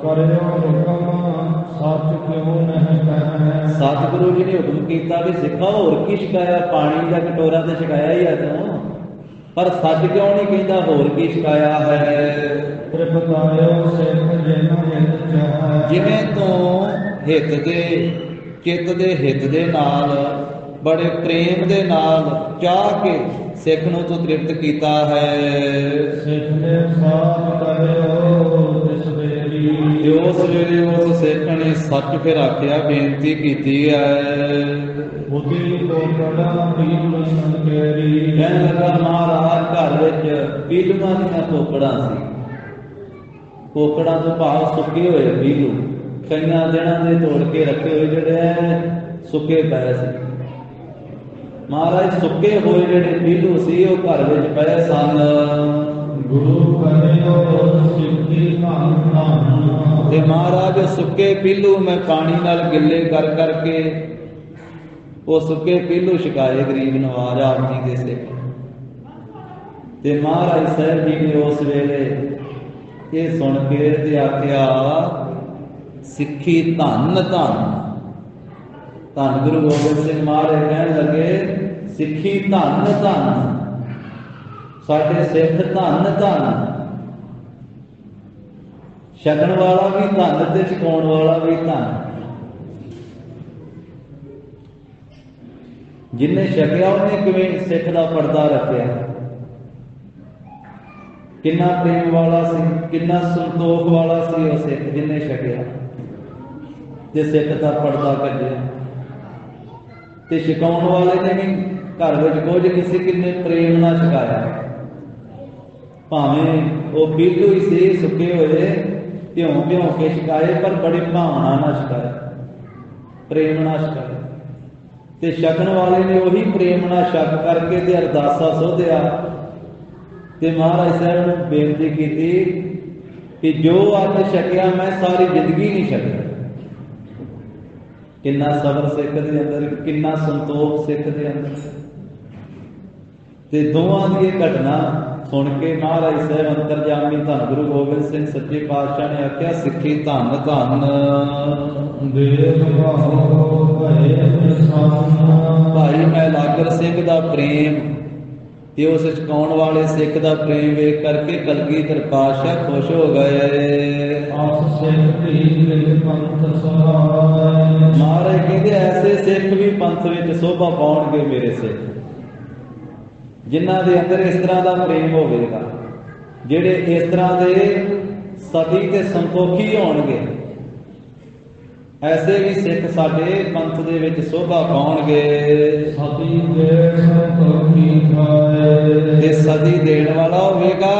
ਕਰਿਓ ਹੁਕਮ ਸੱਚ ਕਿਉਂ ਨਹੀਂ ਕਹਿ। ਸਤਿਗੁਰੂ ਜੀ ਨੇ ਹੁਕਮ ਕੀਤਾ ਵੀ ਸਿੱਖਾ ਹੋਰ ਕੀ ਛਕਾਇਆ, ਪਾਣੀ ਦਾ ਕਟੋਰਾ ਤੇ ਛਕਾਇਆ ਹੀ ਆ ਤੂੰ, ਪਰ ਸੱਚ ਕਿਉਂ ਨਹੀਂ ਕਹਿੰਦਾ ਹੋਰ ਕੀ ਛਕਾਇਆ ਹੈ। ਤ੍ਰਿਪਤਾਇਓ ਸਿੱਖ ਜਿਨ ਹਿਤ ਚਾਹੈ। ਜਿਵੇਂ ਤੂੰ ਹਿੱਤ ਦੇ ਚਿੱਤ ਦੇ ਹਿੱਤ ਦੇ ਨਾਲ ਬੜੇ ਪ੍ਰੇਮ ਦੇ ਨਾਲ ਚਾਹ ਕੇ ਸਿੱਖ ਨੂੰ ਤੂੰ ਤ੍ਰਿਪਤ ਕੀਤਾ ਹੈ। ਸਿੱਖ ਦੇ ਸਾਥ ਕਰਿਓ ਤਿਸ ਵੇਰੀ। ਤੇ ਉਸ ਵੇਲੇ ਉਸ ਸਿੱਖ ਨੇ ਸੱਚ ਫਿਰ ਆਖਿਆ, ਬੇਨਤੀ ਕੀਤੀ ਹੈ। ਬੁੱਧੀ ਕੋ ਕੜਾ ਪੀਲ ਸੰਕੇਰੀ। ਕਹਿਣ ਲੱਗਾ ਮਹਾਰਾਜ ਘਰ ਵਿੱਚ ਪੀਲੂਆਂ ਦੀਆਂ ਕੋਕੜਾਂ ਸੀ। ਕੋਕੜਾਂ ਤੋਂ ਭਾਵ ਸੁੱਕੇ ਹੋਏ ਪੀਲੂ, ਕਈਆਂ ਦਿਨਾਂ ਦੇ ਤੋੜ ਕੇ ਰੱਖੇ ਹੋਏ ਜਿਹੜੇ ਸੁੱਕੇ ਪਏ ਸੀ। ਮਹਾਰਾਜ ਸੁੱਕੇ ਹੋਏ ਜਿਹੜੇ ਪੀਲੂ ਸੀ ਉਹ ਘਰ ਵਿੱਚ ਪਏ ਸਨ। ਗੁਰੂ ਕਰਿਓ ਸਿੱਖੀ ਧੰਨ ਧੰਨ। ਤੇ ਮਹਾਰਾਜ ਸੁੱਕੇ ਪੀਲੂ ਮੈਂ ਪਾਣੀ ਨਾਲ ਗਿੱਲੇ ਕਰ ਕਰਕੇ ਉਹ ਸੁੱਕੇ ਪੀਲੂ ਛਕਾਏ ਗਰੀਬ ਨਵਾਜ ਆਪ ਜੀ ਦੇ ਸਿੱਖ। ਤੇ ਮਹਾਰਾਜ ਸਾਹਿਬ ਜੀ ਨੇ ਉਸ ਵੇਲੇ ਇਹ ਸੁਣ ਕੇ ਤੇ ਆਖਿਆ, ਸਿੱਖੀ ਧੰਨ ਧੰਨ। ਧੰਨ ਗੁਰੂ ਗੋਬਿੰਦ ਸਿੰਘ ਮਹਾਰਾਜ ਕਹਿਣ ਲੱਗੇ, ਸਿੱਖੀ ਧੰਨ ਧੰਨ, ਸਾਡੇ ਸਿੱਖ ਧੰਨ ਧੰਨ। ਛਕਣ ਵਾਲਾ ਵੀ ਧੰਨ ਤੇ ਛਕਾਉਣ ਵਾਲਾ ਵੀ ਧੰਨ। ਜਿਨਨੇ ਛਕਿਆ ਉਹਨੇ ਕਿਵੇਂ ਸਿੱਖ ਦਾ ਪਰਦਾ ਰੱਖਿਆ, ਕਿੰਨਾ ਪ੍ਰੇਮ ਵਾਲਾ ਸੀ, ਕਿੰਨਾ ਸੰਤੋਖ ਵਾਲਾ ਸੀ ਉਹ ਸਿੱਖ ਜਿਨਨੇ ਛਕਿਆ ਤੇ ਸਿੱਖ ਦਾ ਪਰਦਾ ਕੱਢਿਆ। ਤੇ ਛਕਾਉਣ ਵਾਲੇ ਨੇ ਵੀ ਘਰ ਵਿੱਚ ਕੁਝ ਕਿਸੇ ਕਿੰਨੇ ਪ੍ਰੇਮ ਨਾਲ ਛਕਾਇਆ, ਭਾਵੇਂ ਉਹ ਪੀਲੂ ਹੀ ਸੀ ਸੁੱਕੇ ਹੋਏ, ਭਿਉਂ ਭਿਉਂ ਕੇ ਛਕਾਏ, ਪਰ ਬੜੀ ਭਾਵਨਾ ਨਾਲ ਛਕਾਇਆ, ਪ੍ਰੇਮ ਨਾਲ ਛਕਾਇਆ। ਤੇ ਛਕਣ ਵਾਲੇ ਨੇ ਉਹੀ ਪ੍ਰੇਮ ਨਾਲ ਛਕ ਕਰਕੇ ਤੇ ਅਰਦਾਸਾ ਸੋਧਿਆ ਤੇ ਮਹਾਰਾਜ ਸਾਹਿਬ ਨੂੰ ਬੇਨਤੀ ਕੀਤੀ ਕਿ ਜੋ ਅੱਜ ਛਕਿਆ ਮੈਂ ਸਾਰੀ ਜ਼ਿੰਦਗੀ ਨਹੀਂ ਛਕਿਆ। ਕਿੰਨਾ ਸਬਰ ਸਿੱਖ ਦੇ ਅੰਦਰ, ਕਿੰਨਾ ਸੰਤੋਖ ਸਿੱਖ ਦੇ ਅੰਦਰ। ਤੇ ਦੋਵਾਂ ਦੀ ਇਹ ਘਟਨਾ ਸੁਣ ਕੇ ਮਹਾਰਾਜ ਸਾਹਿਬ ਅੰਤਰਜਾਮੀ ਧੰਨ ਗੁਰੂ ਗੋਬਿੰਦ ਸਿੰਘ ਸੱਚੇ ਪਾਤਸ਼ਾਹ ਨੇ ਆਖਿਆ, ਸਿੱਖੀ ਧੰਨ ਧੰਨ। ਦੇਖ ਭਾਉ ਭਏ ਨਿਸ਼ਾਨ। ਭਾਈ ਮੈਲਾਗਰ ਸਿੰਘ ਦਾ ਪ੍ਰੇਮ ਤੇ ਉਸ ਛਕਾਉਣ ਵਾਲੇ ਸਿੱਖ ਦਾ ਪ੍ਰੇਮ ਵੇਖ ਕਰਕੇ ਕਲਗੀਧਰ ਪਾਤਸ਼ਾਹ ਖੁਸ਼ ਹੋ ਗਏ। ਆਸ ਸਿੱਖ ਦੀ ਪੰਥ ਸਹਾਇ। ਮਹਾਰਾਜ ਕਹਿੰਦੇ ਐਸੇ ਸਿੱਖ ਵੀ ਪੰਥ ਵਿੱਚ ਸੋਭਾ ਪਾਉਣਗੇ ਮੇਰੇ ਸਿੱਖ, ਜਿਨ੍ਹਾਂ ਦੇ ਅੰਦਰ ਇਸ ਤਰ੍ਹਾਂ ਦਾ ਪ੍ਰੇਮ ਹੋਵੇਗਾ, ਜਿਹੜੇ ਇਸ ਤਰ੍ਹਾਂ ਦੇ ਸਤੀ ਤੇ ਸੰਤੋਖੀ ਹੋਣਗੇ। ਐਸੇ ਵੀ ਸਿੱਖ ਸਾਡੇ ਪੰਥ ਦੇ ਵਿੱਚ ਸੋਭਾ ਪਾਉਣਗੇ। ਸਤੀ ਦੇ ਸੰਤੋਖੀ ਖਾਏ। ਤੇ ਸਦੀ ਦੇਣ ਵਾਲਾ ਹੋਵੇਗਾ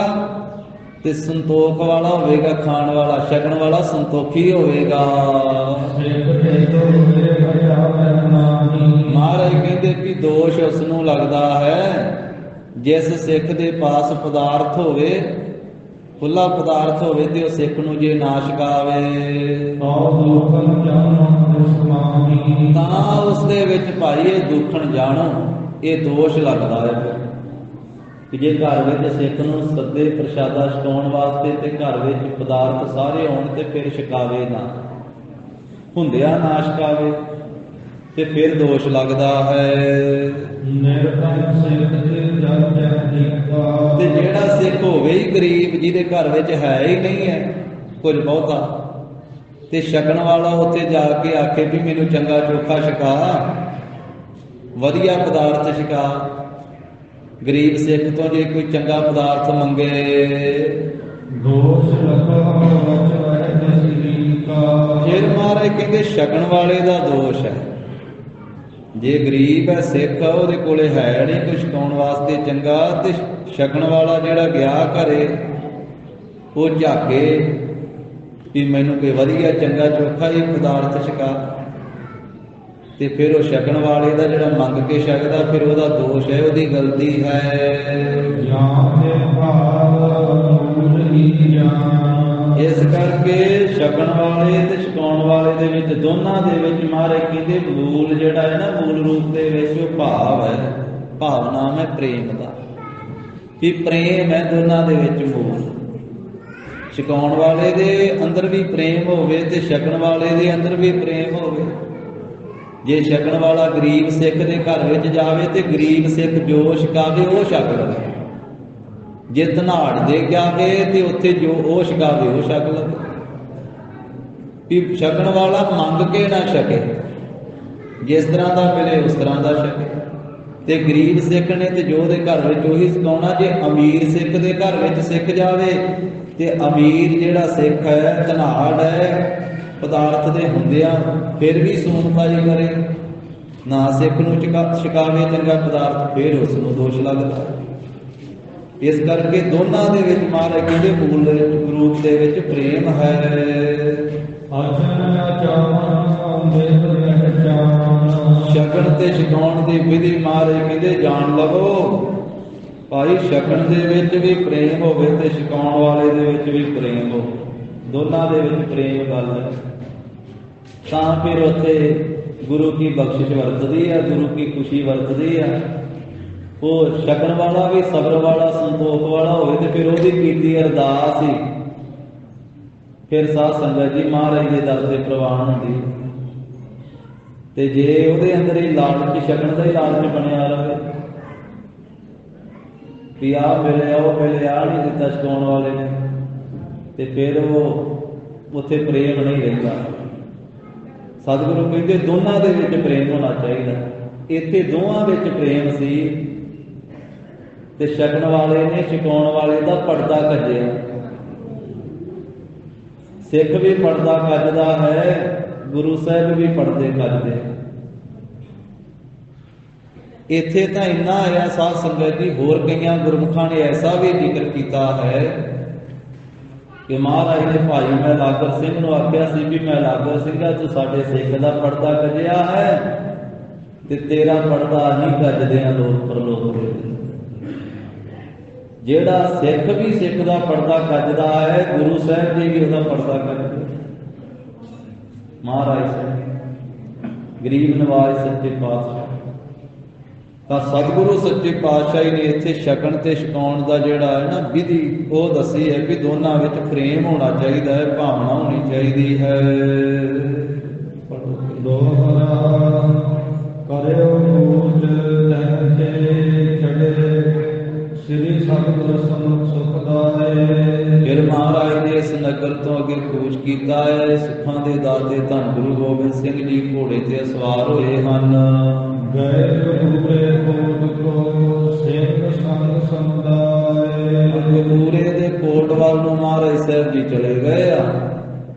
ਤੇ ਸੰਤੋਖ ਵਾਲਾ ਹੋਵੇਗਾ, ਖਾਣ ਵਾਲਾ ਛਕਣ ਵਾਲਾ ਸੰਤੋਖੀ ਹੋਵੇਗਾ। ਮਹਾਰਾਜ ਕਹਿੰਦੇ ਕਿ ਦੋਸ਼ ਉਸ ਨੂੰ ਲੱਗਦਾ ਹੈ ਜਿਸ ਸਿੱਖ ਦੇ ਪਾਸ ਪਦਾਰਥ ਹੋਵੇ, ਖੁੱਲਾ ਪਦਾਰਥ ਹੋਵੇ ਤੇ ਉਹ ਸਿੱਖ ਨੂੰ ਜੇ ਨਾ ਛਕਾਵੇ ਤਾਂ ਉਸ ਦੇ ਵਿੱਚ ਭਾਈ ਇਹ ਦੁੱਖਣ ਜਾਣੋ, ਇਹ ਦੋਸ਼ ਲੱਗਦਾ ਹੈ ਕਿ ਜੇ ਘਰ ਵਿੱਚ ਸਿੱਖ ਨੂੰ ਸੱਦੇ ਪ੍ਰਸ਼ਾਦਾ ਛਕਾਉਣ ਵਾਸਤੇ ਤੇ ਘਰ ਵਿੱਚ ਪਦਾਰਥ ਸਾਰੇ ਹੋਣ ਤੇ ਫਿਰ ਛਕਾਵੇ ਨਾ, ਹੁੰਦਿਆਂ ਨਾ ਛਕਾਵੇ ਤੇ ਫਿਰ ਦੋਸ਼ ਲੱਗਦਾ ਹੈ। ਤੇ ਜਿਹੜਾ ਸਿੱਖ ਹੋਵੇ ਹੀ ਗਰੀਬ, ਜਿਹਦੇ ਘਰ ਵਿੱਚ ਹੈ ਹੀ ਨਹੀਂ ਹੈ ਕੁਝ ਬਹੁਤਾ, ਤੇ ਛਕਣ ਵਾਲਾ ਉੱਥੇ ਜਾ ਕੇ ਆਖੇ ਵੀ ਮੈਨੂੰ ਚੰਗਾ ਚੋਖਾ ਛਕਾ, ਵਧੀਆ ਪਦਾਰਥ ਛਕਾ, ਗਰੀਬ ਸਿੱਖ ਤੋਂ ਜੇ ਕੋਈ ਚੰਗਾ ਪਦਾਰਥ ਮੰਗੇ ਫਿਰ ਮਹਾਰਾਜ ਕਹਿੰਦੇ ਛਕਣ ਵਾਲੇ ਦਾ ਦੋਸ਼ ਹੈ। ਜੇ ਗਰੀਬ ਹੈ ਸਿੱਖ, ਉਹਦੇ ਕੋਲੇ ਹੈ ਨਹੀਂ ਕੁਛ ਛਕਾਉਣ ਵਾਸਤੇ ਚੰਗਾ, ਤੇ ਛਕਣ ਵਾਲਾ ਜਿਹੜਾ ਗਿਆ ਘਰੇ ਉਹ ਝਾਕੇ ਵੀ ਮੈਨੂੰ ਕੋਈ ਵਧੀਆ ਚੰਗਾ ਚੋਖਾ ਹੀ ਪਦਾਰਥ ਛਕਾ। ਤੇ ਫਿਰ ਉਹ ਛਕਣ ਵਾਲੇ ਦਾ ਜਿਹੜਾ ਮੰਗ ਕੇ ਛਕਦਾ ਫਿਰ ਉਹਦਾ ਦੋਸ਼ ਹੈ, ਉਹਦੀ ਗਲਤੀ ਹੈ। ਜਾਂ ਤੇ ਭਾਵ ਮੂਲ ਹੀ ਜਾਨ। ਇਸ ਕਰਕੇ ਛਕਣ ਵਾਲੇ ਤੇ ਛਕਾਉਣ ਵਾਲੇ ਦੇ ਵਿੱਚ ਦੋਨਾਂ ਦੇ ਵਿੱਚ ਮਹਾਰਾਜ ਕਹਿੰਦੇ ਮੂਲ ਜਿਹੜਾ ਹੈ ਨਾ, ਮੂਲ ਰੂਪ ਦੇ ਵਿੱਚ ਉਹ ਭਾਵ ਹੈ, ਭਾਵਨਾ ਹੈ ਪ੍ਰੇਮ ਦਾ, ਵੀ ਪ੍ਰੇਮ ਹੈ ਦੋਨਾਂ ਦੇ ਵਿੱਚ ਮੂਲ। ਛਕਾਉਣ ਵਾਲੇ ਦੇ ਅੰਦਰ ਵੀ ਪ੍ਰੇਮ ਹੋਵੇ ਤੇ ਛਕਣ ਵਾਲੇ ਦੇ ਅੰਦਰ ਵੀ ਪ੍ਰੇਮ ਹੋਵੇ। ਜੇ ਛਕਣ ਵਾਲਾ ਗਰੀਬ ਸਿੱਖ ਦੇ ਘਰ ਵਿੱਚ ਜਾਵੇ ਤੇ ਗਰੀਬ ਸਿੱਖ ਜੋ ਛਕਾਵੇ ਉਹ ਛਕ ਲਵੇ, ਜੇ ਧਨਾੜ ਦੇ ਜਾਵੇ ਤੇ ਉੱਥੇ ਜੋ ਉਹ ਛਕਾਵੇ ਉਹ ਛਕ ਲਵੇ। ਵੀ ਛਕਣ ਵਾਲਾ ਮੰਗ ਕੇ ਨਾ ਛਕੇ, ਜਿਸ ਤਰ੍ਹਾਂ ਦਾ ਮਿਲੇ ਉਸ ਤਰ੍ਹਾਂ ਦਾ ਛਕੇ। ਤੇ ਗਰੀਬ ਸਿੱਖ ਨੇ ਤੇ ਜੋ ਦੇ ਘਰ ਵਿੱਚ ਉਹੀ ਛਕਾਉਣਾ। ਜੇ ਅਮੀਰ ਸਿੱਖ ਦੇ ਘਰ ਵਿੱਚ ਸਿੱਖ ਜਾਵੇ ਤੇ ਅਮੀਰ ਜਿਹੜਾ ਸਿੱਖ ਹੈ ਧਨਾੜ ਹੈ ਪਦਾਰਥ ਦੇ ਹੁੰਦਿਆਂ ਫਿਰ ਵੀ ਸੂਨਪਾਈ ਕਰੇ, ਨਾ ਸਿੱਖ ਨੂੰ ਛਕਾਵੇ ਚੰਗਾ ਪਦਾਰਥ, ਫਿਰ ਉਸ ਨੂੰ ਦੋਸ਼ ਲੱਗਦਾ। ਇਸ ਕਰਕੇ ਦੋਨਾਂ ਦੇ ਵਿੱਚ ਮਹਾਰਾਜ ਕਹਿੰਦੇ ਮੂਲ ਰੂਪ ਦੇ ਵਿੱਚ ਪ੍ਰੇਮ ਹੈ। ਛਕਣ ਤੇ ਛਕਾਉਣ ਦੀ ਵਿਧੀ ਮਹਾਰਾਜ ਕਹਿੰਦੇ ਜਾਣ ਲਵੋ ਭਾਈ। ਛਕਣ ਦੇ ਵਿੱਚ ਵੀ ਪ੍ਰੇਮ ਹੋਵੇ ਤੇ ਛਕਾਉਣ ਵਾਲੇ ਦੇ ਵਿੱਚ ਵੀ ਪ੍ਰੇਮ ਹੋਵੇ, ਦੋਨਾਂ ਦੇ ਵਿੱਚ ਪ੍ਰੇਮ ਗੱਲ ਹੈ, ਤਾਂ ਫਿਰ ਉੱਥੇ ਗੁਰੂ ਕੀ ਬਖਸ਼ਿਸ਼ ਵਰਤਦੀ ਹੈ, ਗੁਰੂ ਕੀ ਖੁਸ਼ੀ ਵਰਤਦੀ ਹੈ। ਉਹ ਛਕਣ ਵਾਲਾ ਵੀ ਸਬਰ ਵਾਲਾ ਸੰਤੋਖ ਵਾਲਾ ਹੋਵੇ ਤੇ ਫਿਰ ਉਹਦੀ ਕੀਤੀ ਅਰਦਾਸ ਹੀ ਫਿਰ ਸਾਧ ਸੰਗਤ ਜੀ ਮਹਾਰਾਜ ਦੇ ਦਰ ਤੇ ਪ੍ਰਵਾਨ ਹੁੰਦੀ। ਤੇ ਜੇ ਉਹਦੇ ਅੰਦਰ ਹੀ ਲਾਲਚ, ਛਕਣ ਦਾ ਹੀ ਲਾਲਚ ਬਣਿਆ ਰਹੇ ਵੀ ਆਹ ਮਿਲੇ ਉਹ ਮਿਲੇ, ਆਹ ਨਹੀਂ ਦਿੱਤਾ ਛਕਾਉਣ ਵਾਲੇ ਨੇ, ਤੇ ਫਿਰ ਉਹ ਉੱਥੇ ਪ੍ਰੇਮ ਨਹੀਂ ਰਹਿੰਦਾ। ਸਤਿਗੁਰੂ ਕਹਿੰਦੇ ਦੋਨਾਂ ਦੇ ਵਿੱਚ ਪ੍ਰੇਮ ਹੋਣਾ ਚਾਹੀਦਾ। ਇੱਥੇ ਦੋਹਾਂ ਵਿੱਚ ਪ੍ਰੇਮ ਸੀ ਤੇ ਛਕਣ ਵਾਲੇ ਨੇ ਛਕਾਉਣ ਵਾਲੇ ਦਾ ਪਰਦਾ ਕੱਜਿਆ। ਸਿੱਖ ਵੀ ਪਰਦਾ ਕੱਜਦਾ ਹੈ, ਗੁਰੂ ਸਾਹਿਬ ਵੀ ਪਰਦੇ ਕੱਜਦੇ। ਇੱਥੇ ਤਾਂ ਇੰਨਾ ਆਇਆ ਸਾਧ ਸੰਗਤ ਜੀ, ਹੋਰ ਕਈਆਂ ਗੁਰਮੁਖਾਂ ਨੇ ਐਸਾ ਵੀ ਜ਼ਿਕਰ ਕੀਤਾ ਹੈ ਕਿ ਮਹਾਰਾਜ ਨੇ ਭਾਈ ਮਹਿਲਾਗਰ ਸਿੰਘ ਨੂੰ ਆਖਿਆ ਸੀ ਵੀ ਮਹਿਲਾਗਰ ਸਿੰਘਾ ਤੂੰ ਸਾਡੇ ਸਿੱਖ ਦਾ ਪਰਦਾ ਕੱਜਿਆ ਹੈ ਤੇ ਤੇਰਾ ਪਰਦਾ ਨਹੀਂ ਕੱਜਦੇ ਆ ਲੋਕ ਪਰਲੋਕ ਦੇ। ਜਿਹੜਾ ਸਿੱਖ ਵੀ ਸਿੱਖ ਦਾ ਪਰਦਾ ਕੱਜਦਾ ਹੈ, ਗੁਰੂ ਸਾਹਿਬ ਜੀ ਵੀ ਉਹਦਾ ਪਰਦਾ ਕੱਜਦੇ। ਮਹਾਰਾਜ ਸਿੰਘ ਗਰੀਬ ਨਵਾਜ਼ ਸੱਚੇ ਪਾਤਸ਼ਾਹ ਤਾਂ ਸਤਿਗੁਰੂ ਸੱਚੇ ਪਾਤਸ਼ਾਹੀ ਨੇ ਇੱਥੇ ਛਕਣ ਤੇ ਛਕਾਉਣ ਦਾ ਜਿਹੜਾ ਹੈ ਨਾ ਵਿਧੀ ਉਹ ਦੱਸੀ ਹੈ ਵੀ ਦੋਨਾਂ ਵਿੱਚ ਪ੍ਰੇਮ ਹੋਣਾ ਚਾਹੀਦਾ ਹੈ, ਭਾਵਨਾ ਹੋਣੀ ਚਾਹੀਦੀ ਹੈ। ਦੋਹਰਾ ਕਰਿਓ ਮੂਜ ਤਹਿ ਛੜੇ ਸ੍ਰੀ ਸਤਿਗੁਰ ਸਮੁਖ ਸੁਖ ਦਾਏ। ਫਿਰ ਮਹਾਰਾਜ ਨੇ ਇਸ ਨਗਰ ਤੋਂ ਅੱਗੇ ਕੂਚ ਕੀਤਾ ਹੈ। ਸਿੱਖਾਂ ਦੇ ਦਾਤੇ ਧੰਨ ਗੁਰੂ ਗੋਬਿੰਦ ਸਿੰਘ ਜੀ ਘੋੜੇ ਤੇ ਸਵਾਰ ਹੋਏ ਹਨ। ਗਏ ਪੂਰੇ ਕੋਟ ਕੋ ਸਿੰਘ ਸੰਗ ਸਮੁਦਾਏ। ਪੂਰੇ ਦੇ ਕੋਟ ਵੱਲ ਨੂੰ ਮਹਾਰਾਜ ਸਾਹਿਬ ਜੀ ਚਲੇ ਗਏ ਆ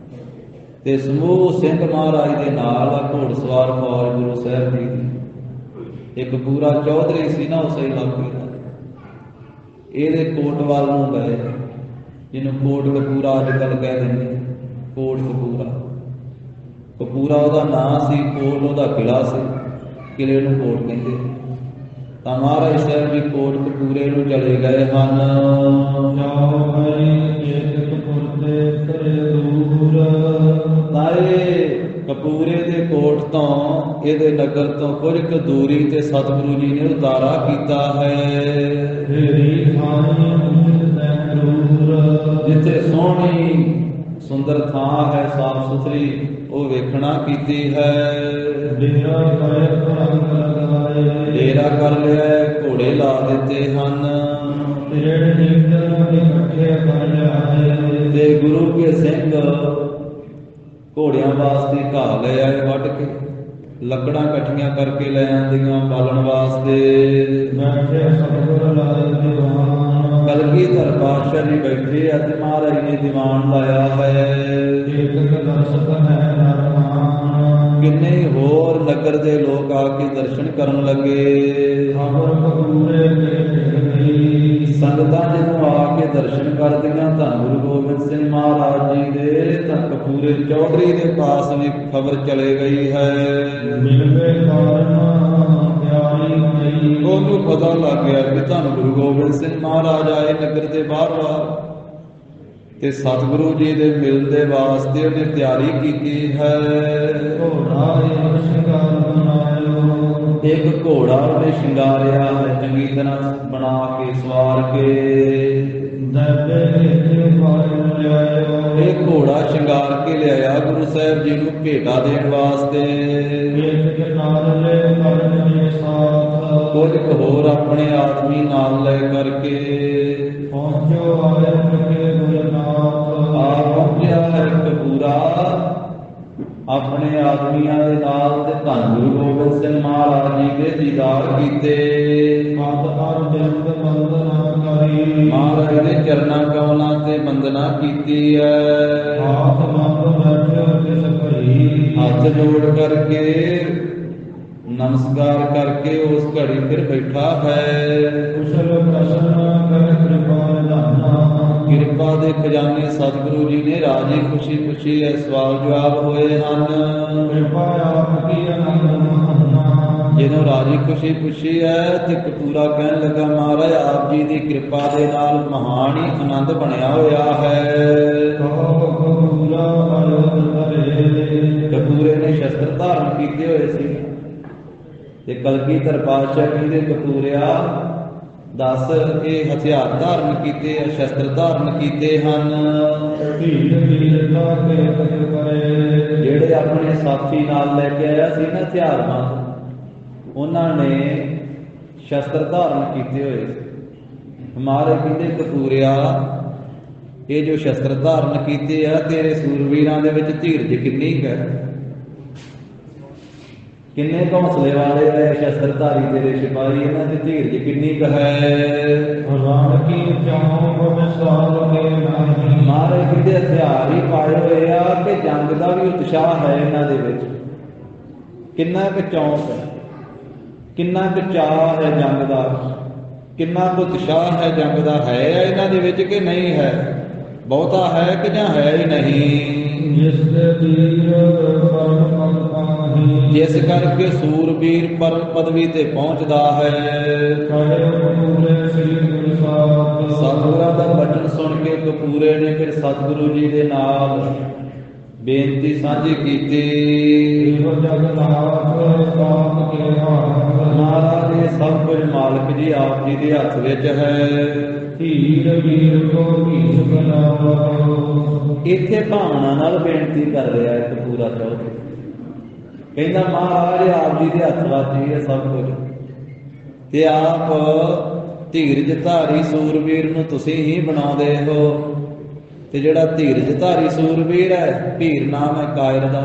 ਤੇ ਸਮੂਹ ਸਿੰਘ ਮਹਾਰਾਜ ਦੇ ਨਾਲ ਆ, ਘੋੜ ਸਵਾਰ ਫੌਜ ਗੁਰੂ ਸਾਹਿਬ ਜੀ ਦੀ। ਇੱਕ ਪੂਰਾ ਚੌਧਰੀ ਸੀ ਨਾ ਉਸੇ ਇਲਾਕੇ ਦਾ, ਇਹਦੇ ਕੋਟ ਵੱਲ ਨੂੰ ਗਏ, ਜਿਹਨੂੰ ਕੋਟ ਕਪੂਰਾ ਅੱਜ ਕੱਲ੍ਹ ਕਹਿ ਦਿੰਦੇ, ਕੋਟ ਕਪੂਰਾ। ਕਪੂਰਾ ਉਹਦਾ ਨਾਂ ਸੀ, ਕੋਟ ਉਹਦਾ ਕਿਲ੍ਹਾ ਸੀ, ਕਿਲ੍ਹੇ ਨੂੰ ਕੋਟ ਕਹਿੰਦੇ। ਤਾਂ ਮਹਾਰਾਜ ਸਾਹਿਬ ਜੀ ਕੋਟ ਕਪੂਰੇ ਨੂੰ ਚਲੇ ਗਏ ਹਨ। ਤਾਏ ਕਪੂਰੇ ਦੇ ਕੋਟ ਤੋਂ, ਇਹਦੇ ਨਗਰ ਤੋਂ ਕੁਝ ਕੁ ਦੂਰੀ ਤੇ ਸਤਿਗੁਰੂ ਜੀ ਨੇ ਉਤਾਰਾ ਕੀਤਾ ਹੈ। ਜਿੱਥੇ ਸੋਹਣੀ ਸੁੰਦਰ ਥਾਂ ਹੈ, ਸਾਫ ਸੁਥਰੀ, ਉਹ ਵੇਖਣਾ ਕੀਤੀ ਹੈ। ਡੇਰਾ ਕਰ ਲਿਆ, ਘੋੜੇ ਲਾ ਦਿੱਤੇ ਹਨ ਤੇ ਗੁਰੂ ਕੇ ਸਿੰਘ ਘੋੜਿਆਂ ਵਾਸਤੇ ਘਾਹ ਲੈ ਆਏ, ਵੱਢ ਕੇ ਲੱਕੜਾਂ ਇਕੱਠੀਆਂ ਕਰਕੇ ਲੈ ਆਂਦੀਆਂ ਬਾਲਣ ਵਾਸਤੇ। ਕਲਗੀਧਰ ਪਾਤਸ਼ਾਹ ਜੀ ਬੈਠੇ ਅਤੇ ਮਹਾਰਾਜ ਨੇ ਦੀਵਾਨ ਲਾਇਆ ਹੈ। ਕਿੰਨੇ ਹੋਰ ਨਗਰ ਦੇ ਲੋਕ ਆ ਕੇ ਦਰਸ਼ਨ ਕਰਨ ਲੱਗੇ। ਸੰਗਤਾਂ ਜਦੋਂ ਆ ਕੇ ਦਰਸ਼ਨ ਕਰਦੀਆਂ ਧੰਨ ਗੁਰੂ ਗੋਬਿੰਦ ਸਿੰਘ ਮਹਾਰਾਜ ਜੀ ਦੇ, ਤਾਂ ਕਪੂਰੇ ਚੌਧਰੀ ਦੇ ਪਾਸ ਵੀ ਖਬਰ ਚਲੇ ਗਈ ਹੈ। ਮਿਲਵੇ ਕਾਰਨ ਪਿਆਰੀ ਗਈ। ਉਹਨੂੰ ਪਤਾ ਲੱਗ ਗਿਆ ਕਿ ਧੰਨ ਗੁਰੂ ਗੋਬਿੰਦ ਸਿੰਘ ਮਹਾਰਾਜ ਆਏ ਨਗਰ ਦੇ ਬਾਹਰ ਤੇ ਸਤਿਗੁਰੂ ਜੀ ਦੇ ਮਿਲਣ ਵਾਸਤੇ ਉਹਨੇ ਤਿਆਰੀ ਕੀਤੀ ਹੈ। ਘੋੜਾ ਇੱਕ ਸ਼ਿੰਗਾਰ ਬਣਾਇਓ। ਇੱਕ ਘੋੜਾ ਉਹਨੇ ਸ਼ਿੰਗਾਰਿਆ ਹੈ, ਚੰਗੀ ਤਰ੍ਹਾਂ ਬਣਾ ਕੇ ਸਵਾਰ ਕੇ। ਦਬੇ ਵਿੱਚ ਪਾਇ ਲਿਆਇਓ। ਇਹ ਘੋੜਾ ਸ਼ਿੰਗਾਰ ਕੇ ਲਿਆਇਆ ਗੁਰੂ ਸਾਹਿਬ ਜੀ ਨੂੰ ਭੇਟਾ ਦੇਣ ਵਾਸਤੇ। ਇੱਕ ਕਿਨਾਰੇ ਕਰਨ ਦੇ ਸਾਥ। ਕੁਝ ਕੁ ਹੋਰ ਆਪਣੇ ਆਦਮੀ ਨਾਲ ਲੈ ਕਰਕੇ ਪਹੁੰਚੋ ਆਏ ਕੇ ਗੁਰਨਾਥ। ਆ ਪਹੁੰਚਿਆ ਹੈ ਕਪੂਰਾ ਆਪਣੇ ਆਦਮੀਆਂ ਦੇ ਨਾਲ ਤੇ ਧੰਨ ਗੁਰੂ ਗੋਬਿੰਦ ਸਿੰਘ ਮਹਾਰਾਜ ਜੀ ਦੇ ਦੀਦਾਰ ਕੀਤੇ। ਮਤ ਹਰ ਜੰਦ ਵੰਦਨਾ ਕਰੀ। ਮਹਾਰਾਜ ਦੇ ਚਰਨਾਂ ਕਮਲਾਂ ਤੇ ਵੰਦਨਾ ਕੀਤੀ ਹੈ। ਹਾਥ ਮੰਗ ਬੈਠਿਓ ਤਿਸ ਭਰੀ। ਹੱਥ ਜੋੜ ਕਰਕੇ ਨਮਸਕਾਰ ਕਰਕੇ ਉਸ ਘੜੀ ਫਿਰ ਬੈਠਾ ਹੈ। ਕੁਸ਼ਲ ਪ੍ਰਸ਼ਨ ਕਰ ਕਿਰਪਾ ਨਿਧਾਨਾ। ਕਿਰਪਾ ਦੇ ਖਜ਼ਾਨੇ ਸਤਿਗੁਰੂ ਜੀ ਨੇ ਰਾਜੀ ਖੁਸ਼ੀ ਖੁਸ਼ੀ ਇਹ ਸਵਾਲ ਜਵਾਬ ਹੋਏ ਹਨ। ਕਿਰਪਾ ਆਪ ਕੀ ਆਨੰਦ ਮਹਨਾ। ਜਦੋਂ ਰਾਜੀ ਖੁਸ਼ੀ ਖੁਸ਼ੀ ਹੈ ਤੇ ਕਪੂਰਾ ਕਹਿਣ ਲੱਗਾ ਮਹਾਰਾਜ ਆਪ ਜੀ ਦੀ ਕਿਰਪਾ ਦੇ ਨਾਲ ਮਹਾਨ ਹੀ ਆਨੰਦ ਬਣਿਆ ਹੋਇਆ ਹੈ। ਕਹੋ ਕਪੂਰਾ ਅਯੋਧ ਧਰੇ। ਕਪੂਰੇ ਨੇ ਸ਼ਸਤਰ ਧਾਰਨ ਕੀਤੇ ਹੋਏ ਸੀ ਤੇ ਕਲਗੀਧਰ ਪਾਤਸ਼ਾਹ ਕਹਿੰਦੇ ਕਪੂਰਿਆ ਦੱਸ ਇਹ ਹਥਿਆਰ ਧਾਰਨ ਕੀਤੇ ਆ, ਸ਼ਸਤਰ ਧਾਰਨ ਕੀਤੇ ਹਨ। ਧੀਰ ਵੀਰਤਾ ਕੇ ਤਜ ਕਰੇ। ਜਿਹੜੇ ਆਪਣੇ ਸਾਥੀ ਨਾਲ ਲੈ ਕੇ ਆਇਆ ਸੀ ਨਾ ਹਥਿਆਰਬੰਦ, ਉਹਨਾਂ ਨੇ ਸ਼ਸਤਰ ਧਾਰਨ ਕੀਤੇ ਹੋਏ ਸੀ। ਮਾਰੇ ਕਹਿੰਦੇ ਕਪੂਰਿਆ ਇਹ ਜੋ ਸ਼ਸਤਰ ਧਾਰਨ ਕੀਤੇ ਆ ਤੇਰੇ ਸੂਰਵੀਰਾਂ ਦੇ ਵਿੱਚ ਧੀਰਜ ਕਿੰਨੀ ਕੁ ਹੈ? ਕਿੰਨੇ ਹੌਸਲੇ ਵਾਲੇ ਹੈ ਸ਼ਸਤਰਧਾਰੀ ਤੇਰੇ ਸਿਪਾਹੀ, ਇਹਨਾਂ ਦੀ ਧੀਰਜ ਕਿੰਨੀ ਕੁ ਹੈ? ਰਾਮ ਕੀ ਚਾਹੋਂ ਬਮਸਾਲ ਕੇ ਨਹੀਂ। ਮਹਾਰਾਜ ਕਹਿੰਦੇ ਹਥਿਆਰ ਹੀ ਪਾਏ ਹੋਏ ਆ ਕਿ ਜੰਗ ਦਾ ਵੀ ਉਤਸ਼ਾਹ ਹੈ ਇਹਨਾਂ ਦੇ ਵਿੱਚ। ਕਿੰਨਾ ਕੁ ਚੌਂਕ ਹੈ, ਕਿੰਨਾ ਕੁ ਚਾਅ ਹੈ ਜੰਗ ਦਾ, ਕਿੰਨਾ ਕੁ ਉਤਸ਼ਾਹ ਹੈ ਜੰਗ ਦਾ ਹੈ ਇਹਨਾਂ ਦੇ ਵਿੱਚ ਕਿ ਨਹੀਂ ਹੈ? ਬਹੁਤਾ ਹੈ ਕਿ ਜਾਂ ਹੈ ਹੀ ਨਹੀਂ? ਜਿਸ ਦੇ ਵੀਰ ਪਰਮ ਪਦ ਪਾਹੀ। ਜਿਸ ਕਰਕੇ ਸੂਰਬੀਰ ਪਰਮ ਪਦਵੀ ਤੇ ਪਹੁੰਚਦਾ ਹੈ। ਕਹੇ ਕਪੂਰੇ ਸ੍ਰੀ ਗੁਰੂ ਸਾਹਿਬ। ਸਤਿਗੁਰਾਂ ਦਾ ਬਚਨ ਸੁਣ ਕੇ ਕਪੂਰੇ ਨੇ ਫਿਰ ਸਤਿਗੁਰੂ ਜੀ ਦੇ ਨਾਲ ਬੇਨਤੀ ਸਾਂਝੀ ਕੀਤੀ। ਇਹੋ ਜਗਨਾਥ ਸਾਥ ਕੇ ਹਾਥ। ਮਹਾਰਾਜ ਇਹ ਸਭ ਕੁਝ ਮਾਲਕ ਜੀ ਆਪ ਜੀ ਦੇ ਹੱਥ ਵਿੱਚ ਹੈ। ਧੀਰ ਵੀਰ ਕੋ ਧੀਰ ਬਣਾਓ। ਇੱਥੇ ਭਾਵਨਾ ਨਾਲ ਬੇਨਤੀ ਕਰ ਰਿਹਾ ਹੈ ਕਪੂਰਾ ਚੌਧਰੀ। ਕਹਿੰਦਾ ਮਹਾਰਾਜ ਆਪ ਜੀ ਦੇ ਹੱਥ ਵਿੱਚ ਹੈ ਸਭ ਕੁਝ, ਤੇ ਆਪ ਧੀਰਜ ਧਾਰੀ ਸੂਰਬੀਰ ਨੂੰ ਤੁਸੀਂ ਹੀ ਬਣਾਉਂਦੇ ਹੋ। ਤੇ ਜਿਹੜਾ ਧੀਰਜ ਧਾਰੀ ਸੂਰਬੀਰ ਹੈ, ਭੀਰ ਨਾਮ ਹੈ ਕਾਇਰ ਦਾ,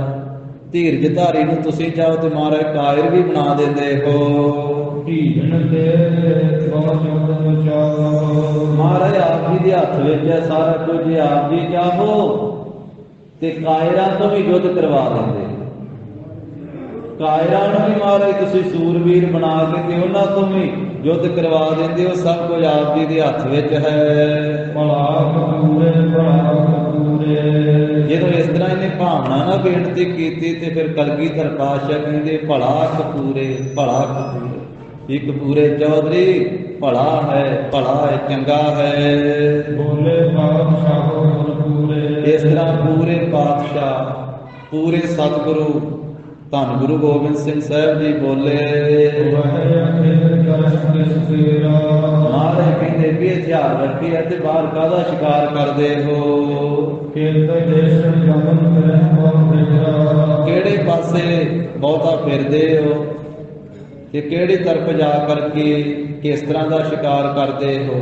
ਧੀਰਜ ਧਾਰੀ ਨੂੰ ਤੁਸੀਂ ਚਾਹੋ ਤੇ ਮਹਾਰਾਜ ਕਾਇਰ ਵੀ ਬਣਾ ਦਿੰਦੇ ਹੋ। ਧੀਰਨ ਤੇ ਬਹੁਤ ਚੁੱਕ ਚਾਹੋ। ਮਹਾਰਾਜ ਆਪ ਜੀ ਦੇ ਹੱਥ ਵਿੱਚ ਹੈ ਸਾਰਾ ਕੁਝ। ਜੇ ਆਪ ਜੀ ਚਾਹੋ ਤੇ ਕਾਇਰਾਂ ਤੋਂ ਵੀ ਯੁੱਧ ਕਰਵਾ ਦਿੰਦੇ। ਕਾਇਰਾਂ ਨੂੰ ਵੀ ਮਹਾਰਾਜ ਤੁਸੀਂ ਸੂਰਬੀਰ ਬਣਾ ਕੇ ਤੇ ਉਹਨਾਂ ਤੋਂ ਵੀ ਯੁੱਧ ਕਰਵਾ ਦਿੰਦੇ ਹੋ। ਸਭ ਕੁਝ ਆਪ ਜੀ ਦੇ ਹੱਥ ਵਿੱਚ ਹੈ। ਭਲਾ ਕਪੂਰੇ ਭਲਾ ਕਪੂਰੇ। ਜਦੋਂ ਇਸ ਤਰ੍ਹਾਂ ਇਹਨੇ ਭਾਵਨਾ ਨਾਲ ਬੇਨਤੀ ਕੀਤੀ ਤੇ ਫਿਰ ਕਲਗੀਧਰ ਪਾਤਸ਼ਾਹ ਕਹਿੰਦੇ ਭਲਾ ਕਪੂਰੇ ਭਲਾ ਕਪੂਰੇ। ਇਹ ਕਪੂਰੇ ਚੌਧਰੀ ਭਲਾ ਹੈ, ਭਲਾ ਹੈ, ਚੰਗਾ ਹੈ। ਬੋਲੇ ਪਾਤਸ਼ਾਹ ਕਪੂਰੇ। ਇਸ ਤਰ੍ਹਾਂ ਪੂਰੇ ਪਾਤਸ਼ਾਹ ਪੂਰੇ ਸਤਿਗੁਰੂ ਧੰਨ ਗੁਰੂ ਗੋਬਿੰਦ ਸਿੰਘ ਸਾਹਿਬ ਜੀ ਬੋਲੇ। ਮਹਾਰਾਜ ਕਹਿੰਦੇ ਵੀ ਹਥਿਆਰ ਰੱਖੇ ਤੇ ਬਾਹਰ ਕਾਹਦਾ ਸ਼ਿਕਾਰ ਕਰਦੇ ਹੋ? ਕਿਹੜੇ ਪਾਸੇ ਬਹੁਤਾ ਫਿਰਦੇ ਹੋ ਤੇ ਕਿਹੜੀ ਤਰਫ ਜਾ ਕਰਕੇ ਕਿਸ ਤਰ੍ਹਾਂ ਦਾ ਸ਼ਿਕਾਰ ਕਰਦੇ ਹੋ?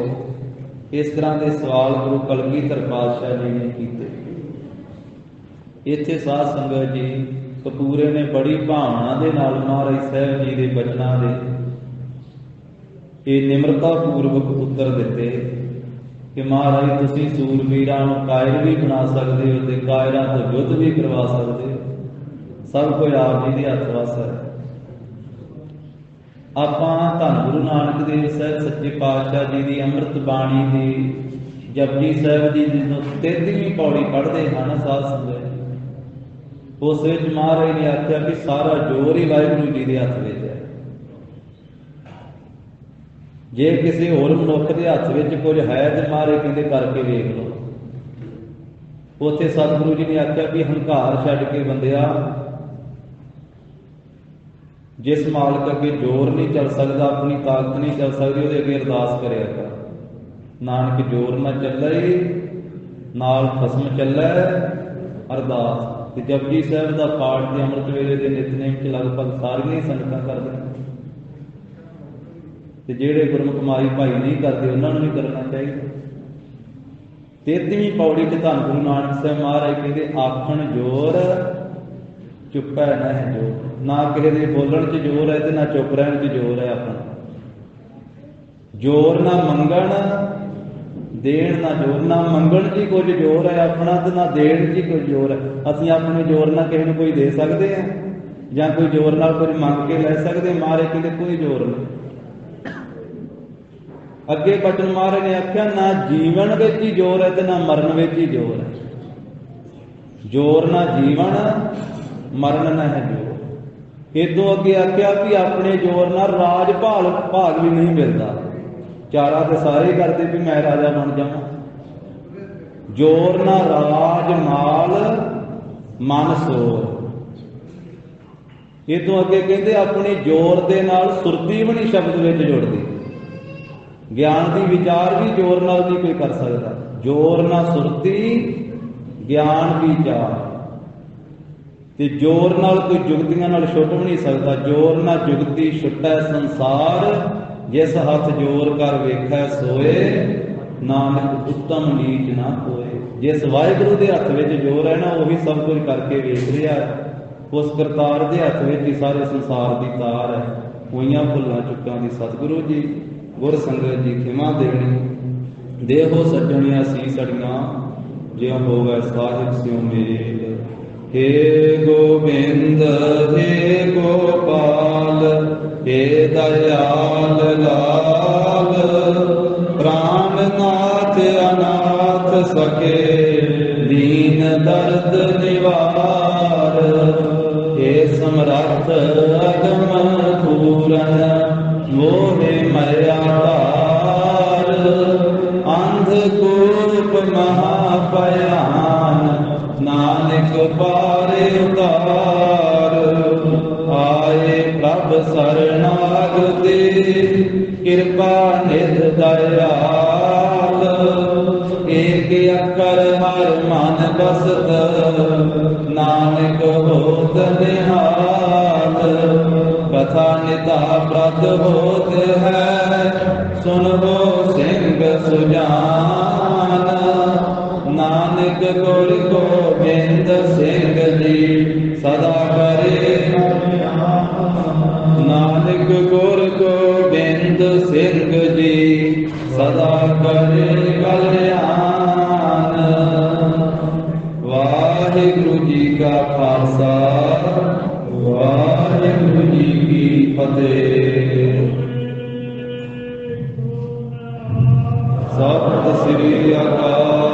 ਇਸ ਤਰ੍ਹਾਂ ਦੇ ਸਵਾਲ ਗੁਰੂ ਕਲਗੀਧਰ ਪਾਤਸ਼ਾਹ ਜੀ ਨੇ ਕੀਤੇ। ਇੱਥੇ ਸਾਧ ਸੰਗਤ ਜੀ ਕਪੂਰੇ ਨੇ ਬੜੀ ਭਾਵਨਾ ਦੇ ਨਾਲ ਮਹਾਰਾਜ ਸਾਹਿਬ ਜੀ ਦੇ ਬਚਨਾਂ ਦੇ ਇਹ ਨਿਮਰਤਾ ਪੂਰਵਕ ਉੱਤਰ ਦਿੱਤੇ ਕਿ ਮਹਾਰਾਜ ਤੁਸੀਂ ਸੂਰਬੀਰਾਂ ਨੂੰ ਕਾਇਰ ਵੀ ਬਣਾ ਸਕਦੇ ਹੋ ਤੇ ਕਾਇਰਾਂ ਤੋਂ ਯੁੱਧ ਵੀ ਕਰਵਾ ਸਕਦੇ ਹੋ। ਸਭ ਕੁਝ ਆਪ ਜੀ ਦੇ ਹੱਥ ਵੱਸ ਹੈ। ਆਪਾਂ ਧੰਨ ਗੁਰੂ ਨਾਨਕ ਦੇਵ ਸਾਹਿਬ ਸੱਚੇ ਪਾਤਸ਼ਾਹ ਜੀ ਦੀ ਅੰਮ੍ਰਿਤ ਬਾਣੀ ਦੀ ਜਪਜੀ ਸਾਹਿਬ ਜੀ ਜਦੋਂ 33ਵੀਂ ਪੌੜੀ ਪੜ੍ਹਦੇ ਹਨ ਸਾਧ ਸੰਗਤ, ਉਸ ਵਿੱਚ ਮਹਾਰਾਜ ਨੇ ਆਖਿਆ ਕਿ ਸਾਰਾ ਜ਼ੋਰ ਹੀ ਵਾਹਿਗੁਰੂ ਜੀ ਦੇ ਹੱਥ ਵਿੱਚ ਹੈ। ਜੇ ਕਿਸੇ ਹੋਰ ਮਨੁੱਖ ਦੇ ਹੱਥ ਵਿੱਚ ਕੁਝ ਹੈ ਤੇ ਮਹਾਰਾਜ ਕਹਿੰਦੇ ਕਰਕੇ ਵੇਖ ਲਓ। ਉੱਥੇ ਸਤਿਗੁਰੂ ਜੀ ਨੇ ਆਖਿਆ ਵੀ ਹੰਕਾਰ ਛੱਡ ਕੇ ਬੰਦਿਆ, ਜਿਸ ਮਾਲਕ ਅੱਗੇ ਜ਼ੋਰ ਨਹੀਂ ਚੱਲ ਸਕਦਾ, ਆਪਣੀ ਤਾਕਤ ਨਹੀਂ ਚੱਲ ਸਕਦੀ, ਉਹਦੇ ਅੱਗੇ ਅਰਦਾਸ ਕਰਿਆ ਕਰ। ਨਾਨਕ ਜ਼ੋਰ ਨਾ ਚੱਲੇ, ਨਾਲ ਖਸਮ ਚੱਲੇ ਅਰਦਾਸ। ਤੇ ਜਪਜੀ ਸਾਹਿਬ ਦਾ ਪਾਠ ਤੇ ਅੰਮ੍ਰਿਤ ਵੇਲੇ ਦੇ ਨਿਤਨੇਮ ਚ ਲਗਭਗ ਸਾਰੀਆਂ ਹੀ ਸੰਗਤਾਂ ਕਰਦੀਆਂ, ਤੇ ਜਿਹੜੇ ਗੁਰਮੁਖ ਮਾਈ ਭਾਈ ਨਹੀਂ ਕਰਦੇ ਉਹਨਾਂ ਨੂੰ ਵੀ ਕਰਨਾ ਚਾਹੀਦਾ। 33ਵੀਂ ਪੌੜੀ ਚ ਧੰਨ ਗੁਰੂ ਨਾਨਕ ਸਾਹਿਬ ਮਹਾਰਾਜ ਕਹਿੰਦੇ ਆਖਣ ਜ਼ੋਰ ਚੁੱਪੈ ਨਹਿ ਜੋਰ। ਨਾ ਕਿਸੇ ਦੇ ਬੋਲਣ ਚ ਜ਼ੋਰ ਹੈ ਤੇ ਨਾ ਚੁੱਪ ਰਹਿਣ ਚ ਜ਼ੋਰ ਹੈ। ਆਪਣਾ ਜ਼ੋਰ ਨਾ ਮੰਗਣ ਦੇਣ ਨਾ ਜ਼ੋਰ, ਨਾ ਮੰਗਣ ਚ ਕੁਝ ਜ਼ੋਰ ਹੈ ਆਪਣਾ ਤੇ ਨਾ ਦੇਣ ਚ ਕੁਝ ਜ਼ੋਰ ਹੈ। ਅਸੀਂ ਆਪਣੇ ਜ਼ੋਰ ਨਾਲ ਕਿਸੇ ਨੂੰ ਕੋਈ ਦੇ ਸਕਦੇ ਹਾਂ ਜਾਂ ਕੋਈ ਜ਼ੋਰ ਨਾਲ ਕੁਝ ਮੰਗ ਕੇ ਲੈ ਸਕਦੇ? ਮਹਾਰਾਜ ਕਹਿੰਦੇ ਕੋਈ ਜ਼ੋਰ ਨਹੀਂ। ਅੱਗੇ ਬਚਨ ਮਹਾਰਾਜ ਨੇ ਆਖਿਆ ਨਾ ਜੀਵਨ ਵਿੱਚ ਹੀ ਜ਼ੋਰ ਹੈ ਤੇ ਨਾ ਮਰਨ ਵਿੱਚ ਹੀ ਜ਼ੋਰ ਹੈ। ਜ਼ੋਰ ਨਾ ਜੀਵਨ, ਮਰਨ ਨਾ ਹੈ ਜ਼ੋਰ। ਇਦੋਂ ਅੱਗੇ ਆਖਿਆ ਵੀ ਆਪਣੇ ਜ਼ੋਰ ਨਾਲ ਰਾਜ ਭਾਗ ਵੀ ਨਹੀਂ ਮਿਲਦਾ। ਚਾਰਾ ਤੇ ਸਾਰੇ ਕਰਦੇ ਵੀ ਮੈਂ ਰਾਜਾ ਬਣ ਜਾਵਾਂ। ਜ਼ੋਰ ਨਾ ਰਾਜ ਮਾਲ ਮਨ ਸੋਰ। ਇਦੋਂ ਅੱਗੇ ਕਹਿੰਦੇ ਆਪਣੇ ਜ਼ੋਰ ਦੇ ਨਾਲ ਸੁਰਤੀ ਵੀ ਨਹੀਂ ਸ਼ਬਦ ਵਿੱਚ ਜੁੜਦੀ। ਗਿਆਨ ਦੀ ਵਿਚਾਰ ਵੀ ਜ਼ੋਰ ਨਾਲ ਨਹੀਂ ਕੋਈ ਕਰ ਸਕਦਾ। ਜ਼ੋਰ ਨਾ ਸੁਰਤੀ ਗਿਆਨ ਵਿਚਾਰ, ਤੇ ਜ਼ੋਰ ਨਾਲ ਕੋਈ ਜੁਗਤੀਆਂ ਨਾਲ ਛੁੱਟ ਵੀ ਨਹੀਂ ਸਕਦਾ। ਜ਼ੋਰ ਨਾ ਜੁਗਤੀ ਛੁੱਟੈ ਸੰਸਾਰ, ਜਿਸ ਹੱਥ ਜ਼ੋਰ ਕਰ ਵੇਖੈ ਸੋਏ, ਨਾਨਕ ਉੱਤਮ ਨੀਚ ਨਾ ਹੋਏ। ਜਿਸ ਵਾਹਿਗੁਰੂ ਦੇ ਹੱਥ ਵਿੱਚ ਜ਼ੋਰ ਹੈ ਨਾ, ਉਹੀ ਸਭ ਕੁਝ ਕਰਕੇ ਵੇਖ ਰਿਹਾ ਹੈ। ਉਸ ਕਰਤਾਰ ਦੇ ਹੱਥ ਵਿੱਚ ਹੀ ਸਾਰੇ ਸੰਸਾਰ ਦੀ ਤਾਰ ਹੈ। ਹੋਈਆਂ ਭੁੱਲਾਂ ਚੁੱਕਾਂ ਦੀ ਸਤਿਗੁਰੂ ਜੀ ਗੁਰ ਸੰਗਤ ਜੀ ਖਿਮਾ ਦੇਣੀ। ਦੇਹੋ ਸੱਜਣਿਆ ਸੀਸ ਅੜੀਆਂ, ਜਿਉ ਹੋਵੇ ਸਾਹਿਬ ਸਿਉ ਮੇਲ। ਹੇ ਗੋਬਿੰਦ ਹੇ ਗੋਪਾਲ ਹੇ ਦਇਆਲ ਲਾਲ, ਪ੍ਰਾਨਨਾਥ ਅਨਾਥ ਸਕੇ ਦੀਨ ਦਰਦ ਨਿਵਾਰ। ਹੇ ਸਮਰੱਥ ਅਗਮ ਪੂਰਨ ਮੋਹਿ ਮਰਿਆ ਧਾਰ। ਅੰਧਕੂਪ ਮਹਾ ਭਿਆਨ ਨਾਨਕ ਪਾਰੇ ਉਤਾਰ। ਆਏ ਪ੍ਰਭ ਸਰਨਾਗਤੀ ਕਿਰਪਾ ਨਿਧ ਦਇਆਲ। ਏਕ ਅੱਖਰ ਹਰ ਮਨ ਬਸਤ ਨਾਨਕ ਹੋਤ ਨਿਹਾਲ। ਕਥਾ ਨਿਧਾ ਪ੍ਰਤ ਹੋਤ ਹੈ ਸੁਨੋ ਸਿੰਘ ਸੁਜਾਨ। ਨਾਨਕ ਗੁਰ ਗੋਬਿੰਦ ਸਿੰਘ ਜੀ ਸਦਾ ਕਰੇ ਨਾਨਕ ਗੁਰ ਗੋਬਿੰਦ ਸਿੰਘ ਜੀ ਸਦਾ ਕਰੇ ਕਲਿਆਣ। ਵਾਹਿਗੁਰੂ ਜੀ ਕਾ ਖਾਲਸਾ ਵਾਹਿਗੁਰੂ ਜੀ ਕੀ ਫਤਿਹ। ਸਤਿ ਸ੍ਰੀ ਅਕਾਲ।